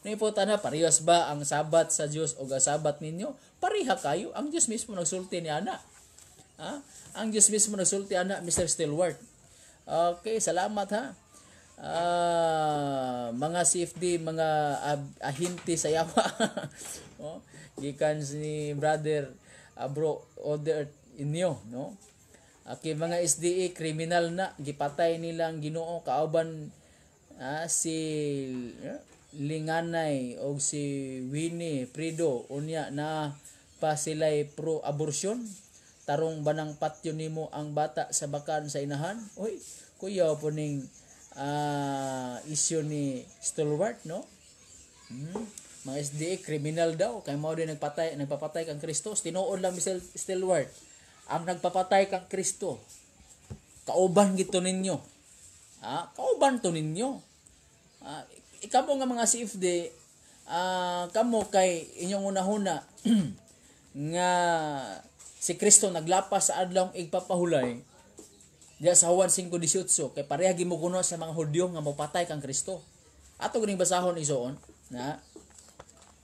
Naiputa na parehas ba ang sabat sa Dios o ang sabat ninyo? Pareha kayo. Ang Dios mismo nagsulti ni ana. Ha? Ang Dios mismo nagsulti ana, Mr. Stillward. Okay, salamat ha. Mga CFD, mga ahinti sa yawa. Oh, gikan ni brother bro order inyo, no? Okay, mga SDA kriminal na gipatay nilang Ginoo kauban si Linganay o si Winnie Prido unya na pa sila'y pro abortion tarong banang patyo nimo ang bata sa bakan sa inahan. Oy, kuya po ning issue ni Stillward, no? Mga SDA kriminal daw kay mao din nagpapatay kang Kristo. Tinuod lang Mr. Stillward, ang nagpapatay kang Kristo kauban gito ninyo. Kauban to ninyo. Ikamo nga mga CFD, kamo kay inyong unahuna nga si Kristo naglapas sa adlaw igpapahulay diya sa Juan 5:18 kay pareha gimo kuno sa mga Hudyo nga mopatay kang Kristo. Ato gining basahon igsoon na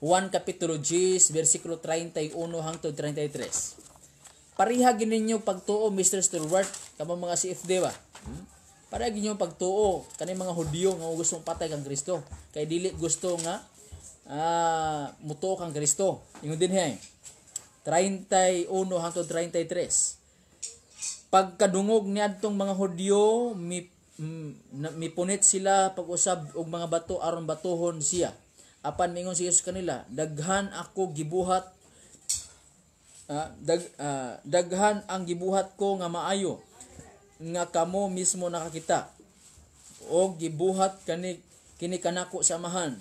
Juan kapitulo 10 bersikulo 31 hangtod 33. Pareha gininyo pagtuo Mr. Stillward kamo mga CFD ba? Para ginyo pagtuo kaning mga Hudyo nga gustong patay kang Kristo kay dili gusto nga mutuo kang Kristo. Ingon din hay 31 hangtod 33. Pagkadungog niadtong mga Hudyo mipunit sila pag-usab og mga bato aron batuhon siya. Apan mingon si Jesus kanila, daghan ako gibuhat daghan ang gibuhat ko nga maayo nga kamo mismo nakakita o gibuhat kini kanako samahan.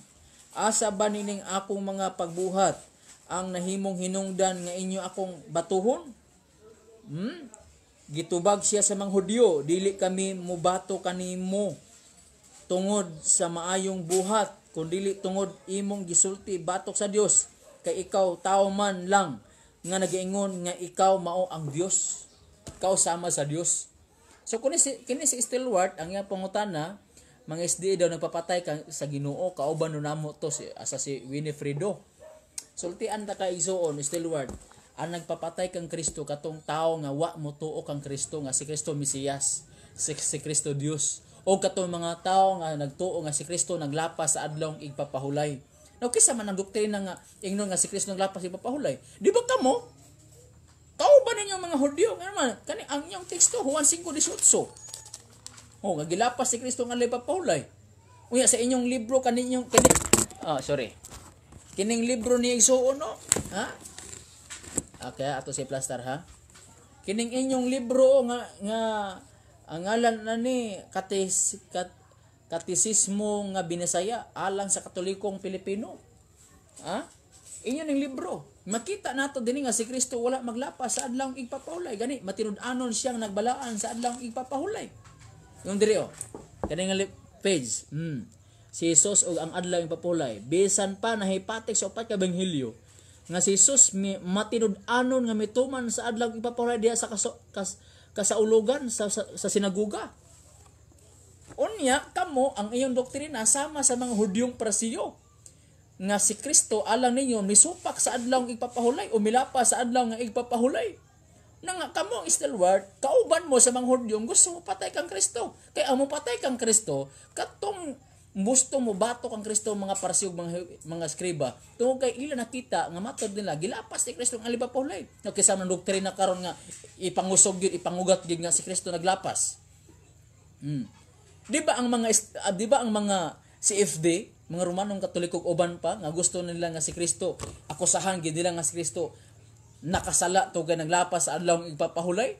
Asa ba nining akong mga pagbuhat ang nahimong hinungdan nga inyo akong batuhon? Gitubag siya sa mga Hudyo, dili kami mubato kanimo tungod sa maayong buhat, kundi tungod imong gisulti batok sa Dios, kay ikaw tao man lang nga nagaingon nga ikaw mao ang Dios, ikaw sama sa Dios. So kini si Stillward ang iyang pangutana, mga SDA daw nagpapatay sa Ginoo kauban no namo to si Winnie Prido. Sultian ta kay igsoon Stillward, ang nagpapatay kang Kristo katong tao nga wa mo tuo kang Kristo nga si Kristo Mesiyas, si Kristo Dios, o katong mga tao nga nagtuo nga si Kristo naglapas sa adlaw igpapahulay. Now kisa man ang doktrina nga ingnon nga si Kristo naglapas igpapahulay. Di ba kamo? Kauban ninyo mga Hudyo nga naman kani ang inyong teksto Juan 5:18. Nga gilapas si Kristo nga igpapahulay. Unya sa inyong libro kining libro ni igsuon no? Ha? Okay, ato si plaster ha. Kining inyong libro nga ang ngalan na ni Katisismo nga Binisaya alang sa Katolikong Pilipino. Ha? Inyo ning libro. Makita nato dinhi nga si Kristo wala maglapas sa adlaw igpapahulay. Gani matinud-anon siyang nagbalaan sa adlaw igpapahulay. Yung diri kani nga page. Si Jesus og ang adlaw igpapahulay. Bisan pa nahipatik sa upat ka ebanghelyo nga si Jesus matinud-anon nga mituman sa adlaw igpapahulay diha sa kasaulugan sa sinaguga. Unya kamo ang iyong doktrina sama sa mga Hudyong Parisiyo nga si Kristo alang ninyo misupak sa adlaw igpapahulay o milapas sa adlaw nga igpapahulay. Nga kamo Stillward, kauban mo sa mga Hudyo gusto mo patay kang Kristo. Kay amo patay kang Kristo katong gusto mo bato kang Kristo mga Parisiyo mga skriba. Tungod kay ila nakita nga matod nila gilapas ni Kristo ang igpapahulay. No kisa man doktrina karon nga ipangusog gyud ipangugat gyud nga si Kristo naglapas. Di ba ang mga CFD, mga Romanong Katolikog uban pa nga gusto nila nga si Kristo akusahan gid nila nga si Kristo nakasala to kay naglapas sa adlaw igpapahulay?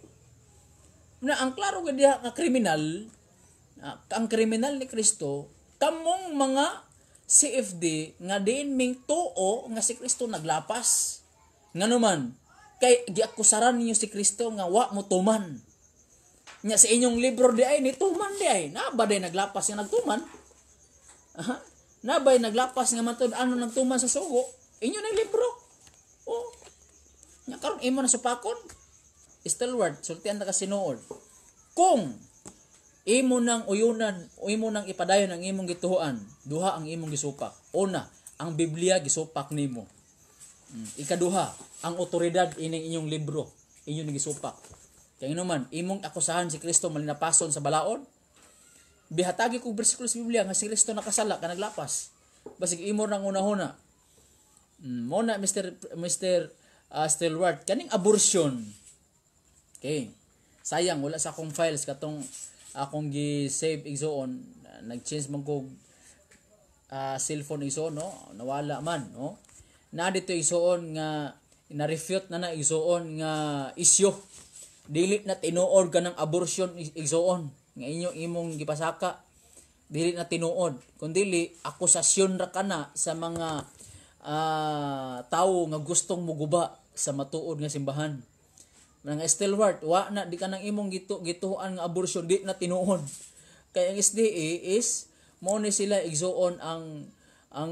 Na ang klaro gid diha nga kriminal, ang kriminal ni Kristo kamong mga CFD nga diin ming tuo nga si Kristo naglapas. Nganuman kay giakusaran ninyo si Kristo nga wa mo tuman. Nya sa inyong libro di ay ni tuman di ay na ba day naglapas nga nagtuman? Nabay naglapas nga matud ano nagtuman sa sugo. Inyo na libro. Oh. Nya karon imo na supakon. Stalwart, sultian ta ka sinuod. Kung imo nang uyunan o imo nang ipadayon ang imong gituhuan, duha ang imong gisupak. Una, ang Biblia gisupak nimo. Ikaduha, ang otoridad ining inyong libro, inyong gisupak. Kaya naman, imong akusahan si Kristo malinapason sa balaod. Bihatagi kong bersikulo sa Biblia nga si Kristo nakasala ka naglapas. Basig imo nang una-una. Muna Mr. Stilwart, kaning abortion. Okay. Sayang wala sa akong files katong akong gi-save igsoon. Nag-change man ko cellphone igsoon, no? Nawala man, no? Na dito igsoon nga na-refute na igsoon nga isyu. Dili na tinuod ka ng abortion igsoon. Nga imong gipasaka dili na tinuod kundi akusasyon ra kana sa mga tawo nga gustong muguba sa matuod nga simbahan. Mga Stilwart, wa na di ka nang imong gituan nga abortion di na tinuod. Kaya ang SDA is mo ni sila igsuon ang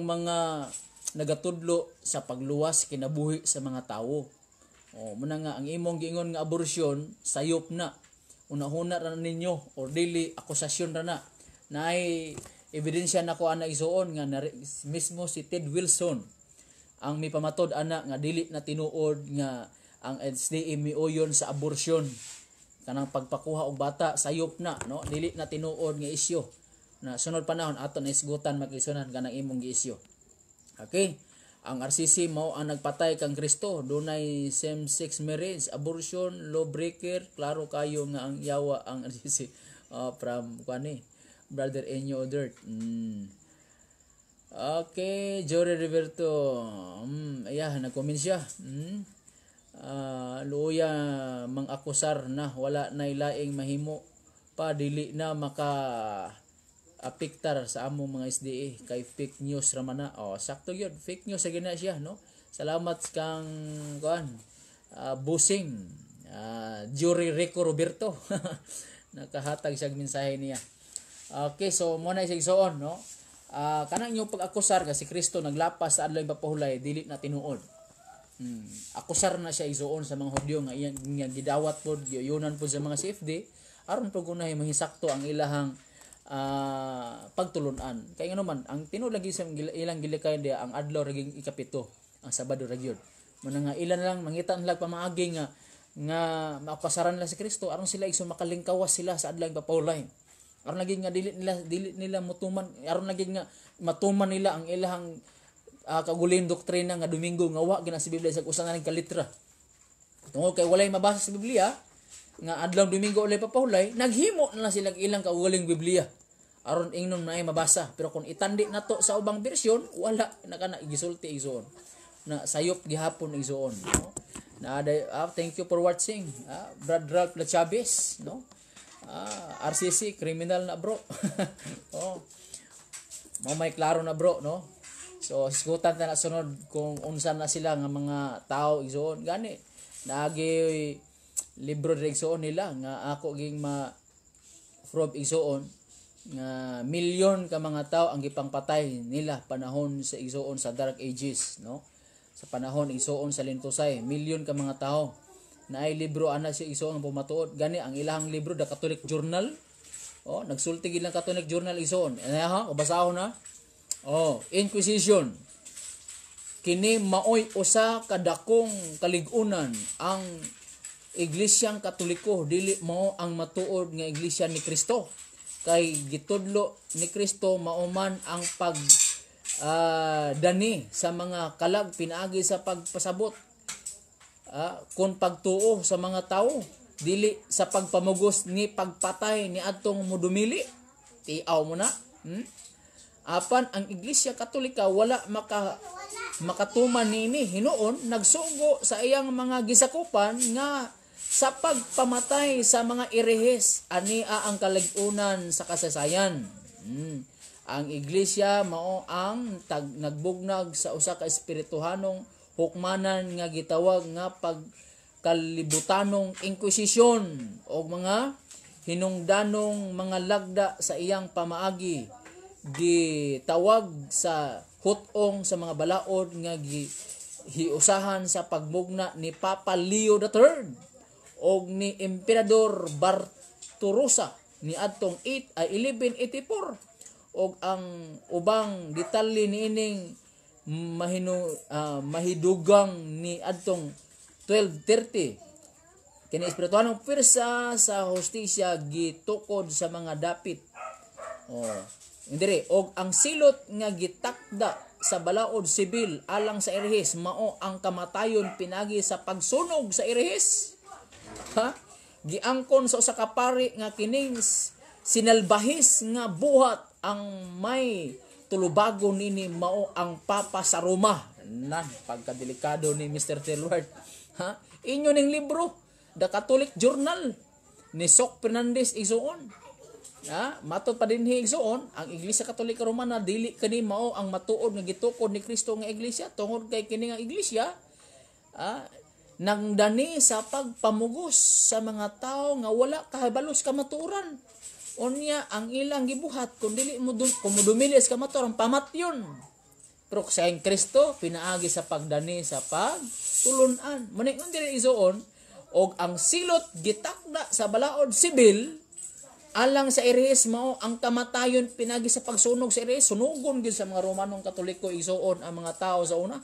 mga nagatudlo sa pagluwas kinabuhi sa mga tawo. Muna nga ang imong giingon nga abortion sayop na. Una-huna ra ninyo or dili akusasyon ra na. Naay ebidensya na ko ana isuon nga mismo si Ted Wilson ang mipamatod ana nga dili na tinuod nga ang SDA miuyon sa abortion. Kanang pagpakuha og bata sayop na, no? Dili na tinuod nga isyu. Na sunod panahon aton na isgutan makisunan kanang imong giisyu. Okay? Ang RCC mao ang nagpatay kang Kristo. Dunay same-sex marriage, abortion, lawbreaker. Klaro kayo nga ang yawa ang RCC from kwani Brother Enyo Dirt. Okay, Jory Roberto. Nag-comment siya. Luya mang akusar na wala na ilaing mahimo pa dili na maka apiktar sa among mga SDA kay fake news raman na. Sakto yun, fake news sa gina siya, no? Salamat kang busing Jury Rico Roberto. Nakahatag siya mensahe niya. Okay, so muna isigsoon, no? Kanang yung pag-akusar kasi Kristo naglapas sa adlaw papahulay dili na tinuod. Akusar na siya igsoon sa mga Hudyo nga iyang gidawat pod giyunan pod sa mga CFD aron pag unahay mahisakto ang ilahang pagtulunan. Kaya naman ang tinulagi sa ilang gilikay dia ang adlaw raging ikapito, ang Sabado ra gyud. Muna nga ilan lang mangita nila pamaagi nga makasaran nila si Kristo aron sila igso makalingkawas sila sa adlaw papahulay. Aron lagi nga dili nila mutuman, aron lagi nga matuman nila ang ilahang kagulin doktrina nga Domingo nga wa gina sa Biblia sa usa nga kalitra. Tungod kay walay mabasa sa Biblia nga adlaw Domingo ulay papahulay, naghimo na sila ilang kaugaling Biblia aron ingnon na ay mabasa. Pero kung itandi nato sa ubang bersyon, wala na kana gisulti igsoon. Na sayop gihapon igsoon, no? Thank you for watching. Brad Ralph La Chavez, no? RCC criminal na bro. May klaro na bro, no? So isgutan ta na sunod kung unsa na sila nga mga tao igsoon gani. Naagi libro igsoon nila nga ako ging ma-prove igsoon nga milyon ka mga tao ang gipangpatay nila panahon sa igsoon sa Dark Ages, no? Sa panahon igsoon sa Lintusay, milyon ka mga tao. Naay libro ana si igsoon nga pumatuod gani ang ilahang libro The Catholic Journal. Nagsulti gid lang Catholic Journal igsoon. Basahon na. Inquisition. Kini maoy usa ka dakong kaligunan ang Iglesyang Katoliko dili mao ang matuod nga iglesia ni Kristo. Kay gitudlo ni Kristo mao man ang pag dani sa mga kalag pinaagi sa pagpasabot. Kung pagtuo sa mga tao dili sa pagpamugos ni pagpatay ni adtong mudumili. Tiaw mo na. Apan ang Iglesia Katolika wala makatuman nini hinuon nagsugo sa iyang mga gisakupan nga sa pagpamatay sa mga irehes ania ang kaligunan sa kasaysayan. Ang Iglesia mao ang nagbugnag sa usa ka espirituhanong hukmanan nga gitawag nga pagkalibutanong inquisition o mga hinungdanong mga lagda sa iyang pamaagi gitawag sa hutong sa mga balaod nga hiusahan sa pagmugna ni Papa Leo III o ni Emperador Barturosa ni adtong 1184 og ang ubang detalye niining mahidugang ni adtong 1230 kini espirituhanong pwersa sa hustisya gitukod sa mga dapit. Indire og ang silot nga gitakda sa balaod sibil alang sa irehis mao ang kamatayon pinagi sa pagsunog sa irehis. Giangkon sa usa ka pari nga kining sinalbahis nga buhat ang may tulubago nini mao ang Papa sa Roma. Nan pagkadelikado ni Mr. Tilward. Inyo ning libro, The Catholic Journal ni Sok Fernandez igsuon. Matod pa dinhi igsuon, ang Iglesia Katolika Romana dili kani mao ang matuod nga gitukod ni Kristo nga iglesia tungod kay kini nga iglesia nangdani sa pagpamugos sa mga tao nga wala kahabalos kamatuoran. Unya ang ilang gibuhat kung dili mo dumilis kamatuoran pamatyon. Pero sa Kristo pinaagi sa pagdani sa pagtulunan. Maningon dili igsuon og ang silot gitakda sa balaod sibil alang sa irehis mao ang kamatayon pinagi sa pagsunog sa irehis. Sunugon gyud sa mga Romanong Katoliko igsuon ang mga tao sa una.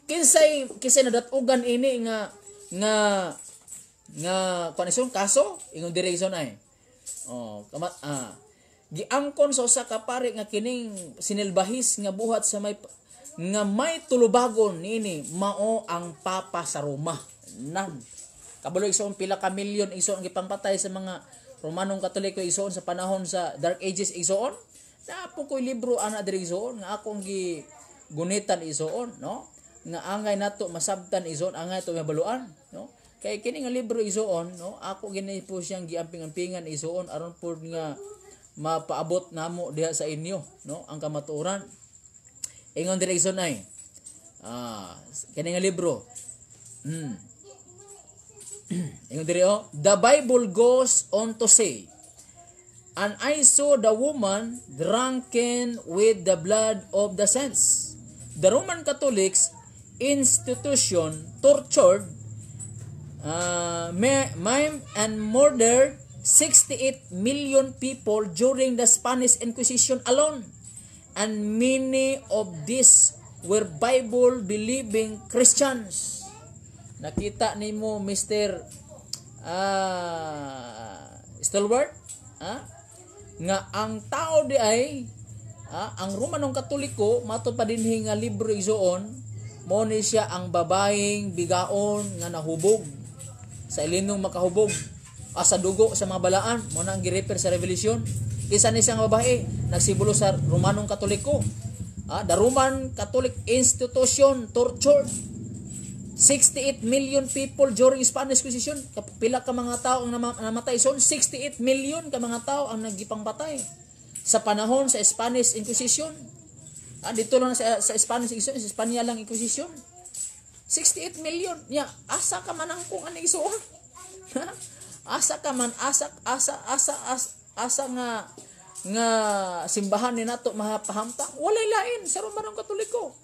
Kinsay nadatugan ini nga kuan kaso ingon direksyon ay. Giangkon sa usa ka pari nga kining sinilbahis nga buhat sa may tulubagon nini mao ang Papa sa Roma. Nan kabalo igsoon pila ka milyon igsoon gipangpatay sa mga Romanong Katoliko igsoon sa panahon sa Dark Ages igsoon. Napo koy libro ana diri igsoon nga akong gunitan igsoon, no? Nga angay nato masabtan igsoon, angay to mabaluan, no? Kay kini nga libro igsoon, no? Ako gini po siyang giamping-ampingan igsoon aron pod nga mapaabot namo diha sa inyo, no? Ang kamatuoran. Ingon diri igsoon ay kini nga libro. Ingon diri the Bible goes on to say, and I saw the woman drunken with the blood of the saints. The Roman Catholics institution tortured, maimed and murdered 68 million people during the Spanish Inquisition alone, and many of these were Bible-believing Christians. Nakita nimo Mr. Stalwart, nga ang tao di ay ang Romanong Katoliko matod pa dinhi nga libro igsoon mo ni siya ang babaeng bigaon nga nahubog sa ilinong makahubog sa dugo sa mga balaan mo nang girefer sa Revelation. Isa ni siyang babae nagsimbolo sa Romanong Katoliko. The Roman Catholic institution tortured 68 million people during Spanish Inquisition. Pila ka mga tao ang namatay son? 68 million ka mga tao ang nagipangpatay sa panahon sa Spanish Inquisition. Dito lang sa Spanish Inquisition, sa Espanya lang Inquisition. 68 million. Asa ka man ang kung ano isuon. Asa ka man, asa nga simbahan ni nato mapahamta. Walay lain sa Romanong Katoliko.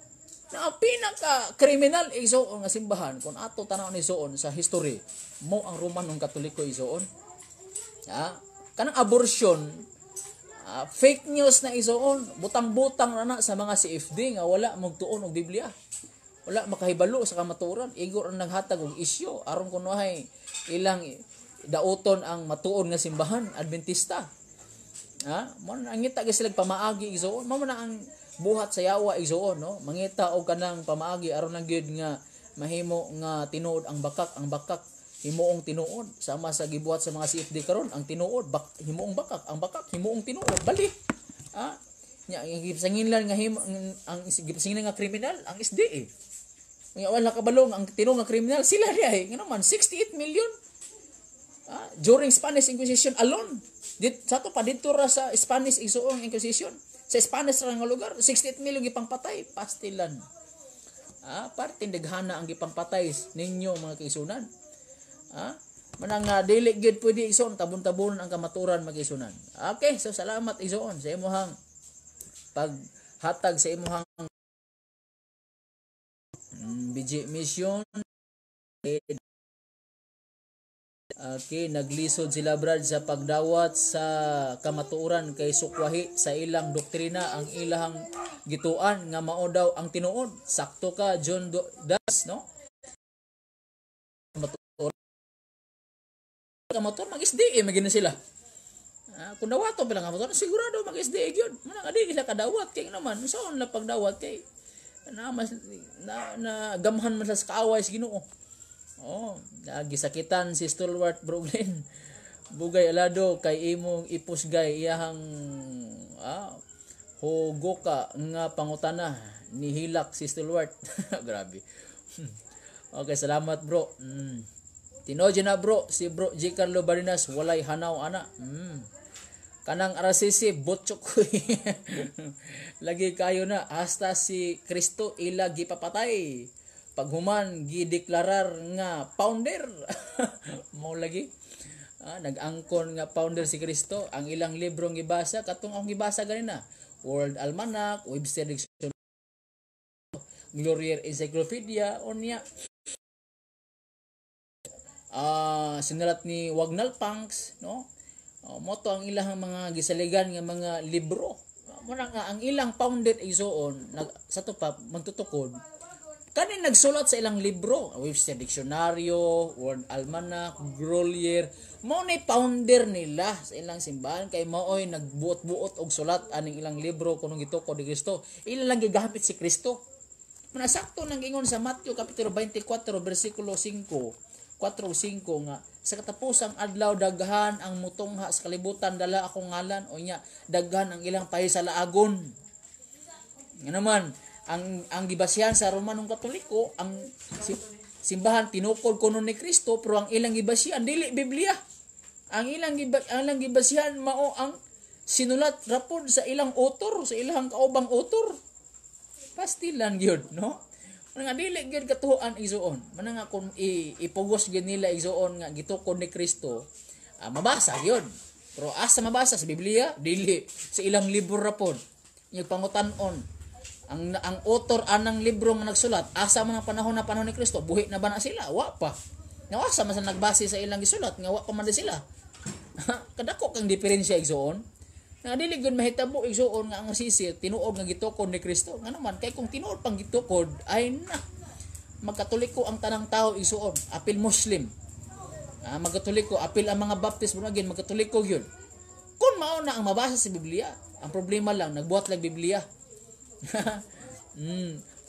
Na ang pinaka-kriminal igsoon nga simbahan kung ato tanaw ni igsoon sa history mo ang Romanong Katoliko igsoon. Kanang abortion, fake news na igsoon, butang-butang na sa mga CFD nga wala magtuon og Biblia. Wala makahibalo sa kamatuoran, igor ang naghatag og isyu aron kunohay ilang dauton ang matuon nga simbahan Adventista. Mo na ngita sila pamaagi igsoon, mo na ang buhat sa yawa igsoon, no? Mangita og kanang pamaagi aron lang gyud nga mahimo nga tinuod ang bakak himuong tinuod sama sa gibuhat sa mga CFD karon ang tinuod himuong bakak, ang bakak himuong tinuod balik. Nya gisanginlan nga ang gisanginlan nga kriminal ang SDA. Nga wala kabalong ang tinuod nga kriminal sila diay nga naman 68 million during Spanish Inquisition alone. Sa to pa dito ra sa Spanish Inquisition. Sa Spanish ra nga lugar, 68 million gipangpatay, pastilan. Parte daghana ang gipangpatay ninyo mga kaisunan. Manang dili gid pwede igsoon tabon-tabon ang kamaturan mag-igsunan. Okay, so salamat igsoon sa imong paghatag sa imong BG mission. Okay, naglisod sila brad sa pagdawat sa kamatuoran kay sukwahi sa ilang doktrina ang ilang gituan nga mao daw ang tinuod. Sakto ka John Das, no? Kamator mag-SDA magina sila. Kung dawato pa lang kamator sigurado mag-SDA gyud. Mana adi sila kadawat kay naman usaon la pagdawat kay na gamhan man sa kaaway sa Ginoo. Oh, gisakitan si Stalwart Brooklyn. Bugay alado kay imong ipusgay iyahang hugoka nga pangutana ni hilak si Stalwart. Grabe. Okay, salamat bro. Tinoje na bro, si bro G. Carlo Barinas walay hanaw ana. Kanang RCC botchok ko. Lagi kayo na hasta si Kristo ila gipapatay. Paghuman gideklarar nga founder. Mao lagi. Nag-angkon nga founder si Kristo. Ang ilang librong gibasa katong akong gibasa ganina. World Almanac, Webster Dictionary, Glorier Encyclopedia onya. Sinulat ni Wagnall Punks, no? Moto ang ilang mga gisaligan nga mga libro. Muna nga ang ilang founder igsoon sa to pa magtutukod kanin nagsulat sa ilang libro, Webster Dictionaryo, World Almanac, Grolier, mao nay founder nila sa ilang simbahan kay maoy nagbuot-buot og sulat aning ilang libro kunong gitukod ni Kristo. Ila lang gigamit si Kristo. Manasakto nang ingon sa Mateo kapitulo 24 bersikulo 5, 4-5 nga sa katapusang adlaw daghan ang mutungha sa kalibutan dala akong ngalan o nya daghan ang ilang pahisalaagon. Nga naman ang gibasihan sa Romanong Katoliko ang simbahan tinukod kuno ni Kristo pero ang ilang gibasihan dili Biblia. Ang ilang gibasihan mao ang sinulat rapod sa ilang author, sa ilang kaubang author. Pastilan gyud, no? Nga dili gyud katuoan igsoon. Man nga kung ipugos gyud nila igsoon nga gitukod ni Kristo, mabasa gyud. Pero asa mabasa sa Biblia? Dili sa ilang libro rapod. Yung pangutan-on ang author anang libro nga nagsulat asa mga panahon ni Kristo buhi na ba na sila wa pa nawasa man sa nagbase sa ilang gisulat nga wa pa man sila. Kadako kang diferensya igsoon nga dili gyud mahitabo igsoon nga ang sisi tinuod nga gitukod ni Kristo nga naman kay kung tinuod pang gitukod ay na magkatoliko ang tanang tao igsoon apil Muslim magkatoliko apil ang mga Baptist bunagin magkatoliko gyud kun mao na ang mabasa sa Biblia. Ang problema lang nagbuhat lang Biblia.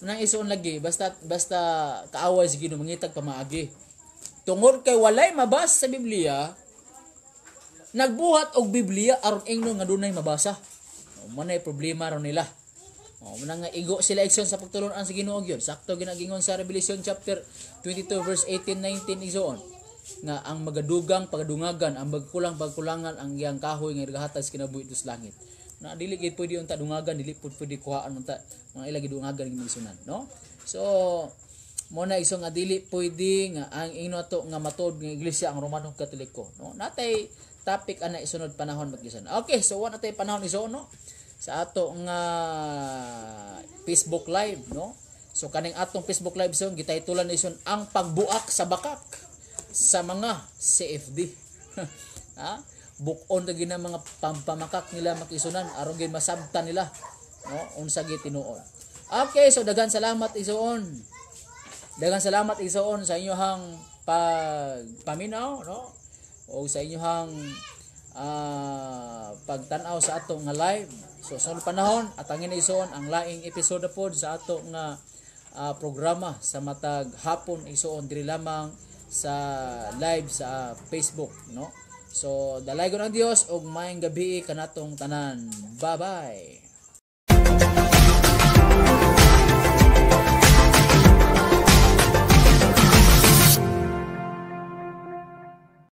Nang isuon lagi basta kaaway sa Ginoo mangitag pamaagi tungod kay walay mabasa sa Biblia nagbuhat og Biblia aron ingnon nga dunay mabasa. Manay problema ron nila. Muna nga igo sila igsoon sa pagtulon-an sa Ginoo gyud. Sakto ginagingon sa Revelation chapter 22 verse 18-19 igsoon nga ang magadugang pagadungagan ang bagkulang-bagkulangan ang iyang kahoy nga igahatag sa kinabuhi sa langit. Na dili gid pwede unta dungagan dili pwede kuhaan unta mga ilagi dungagan ng sunan, no? So mo na iso nga dili pwede nga ang ino ato nga matod nga iglesia ang Romanong Katoliko, no? Natay topic ana isunod panahon mag-isan. Okay, so wa natay panahon iso, no? Sa ato nga Facebook live, no? So kaning atong Facebook live so gitaytulan ison ang pagbuak sa bakak sa mga CFD. Ha? Bukon na gina mga pampamakak nila makisunan aron gid masabtan nila, no? Unsa gid tinuod. Okay, so daghang salamat igsoon. Daghang salamat igsoon sa inyohang paminaw, no? O sa inyohang pagtan-aw sa ato nga live. So sa panahon atangin igsoon ang laing episode pod sa ato nga programa sa matag hapon igsoon diri lamang sa live sa Facebook, no? So, dalaygon ang Dios og maayong gabi kanatong tanan. Bye-bye.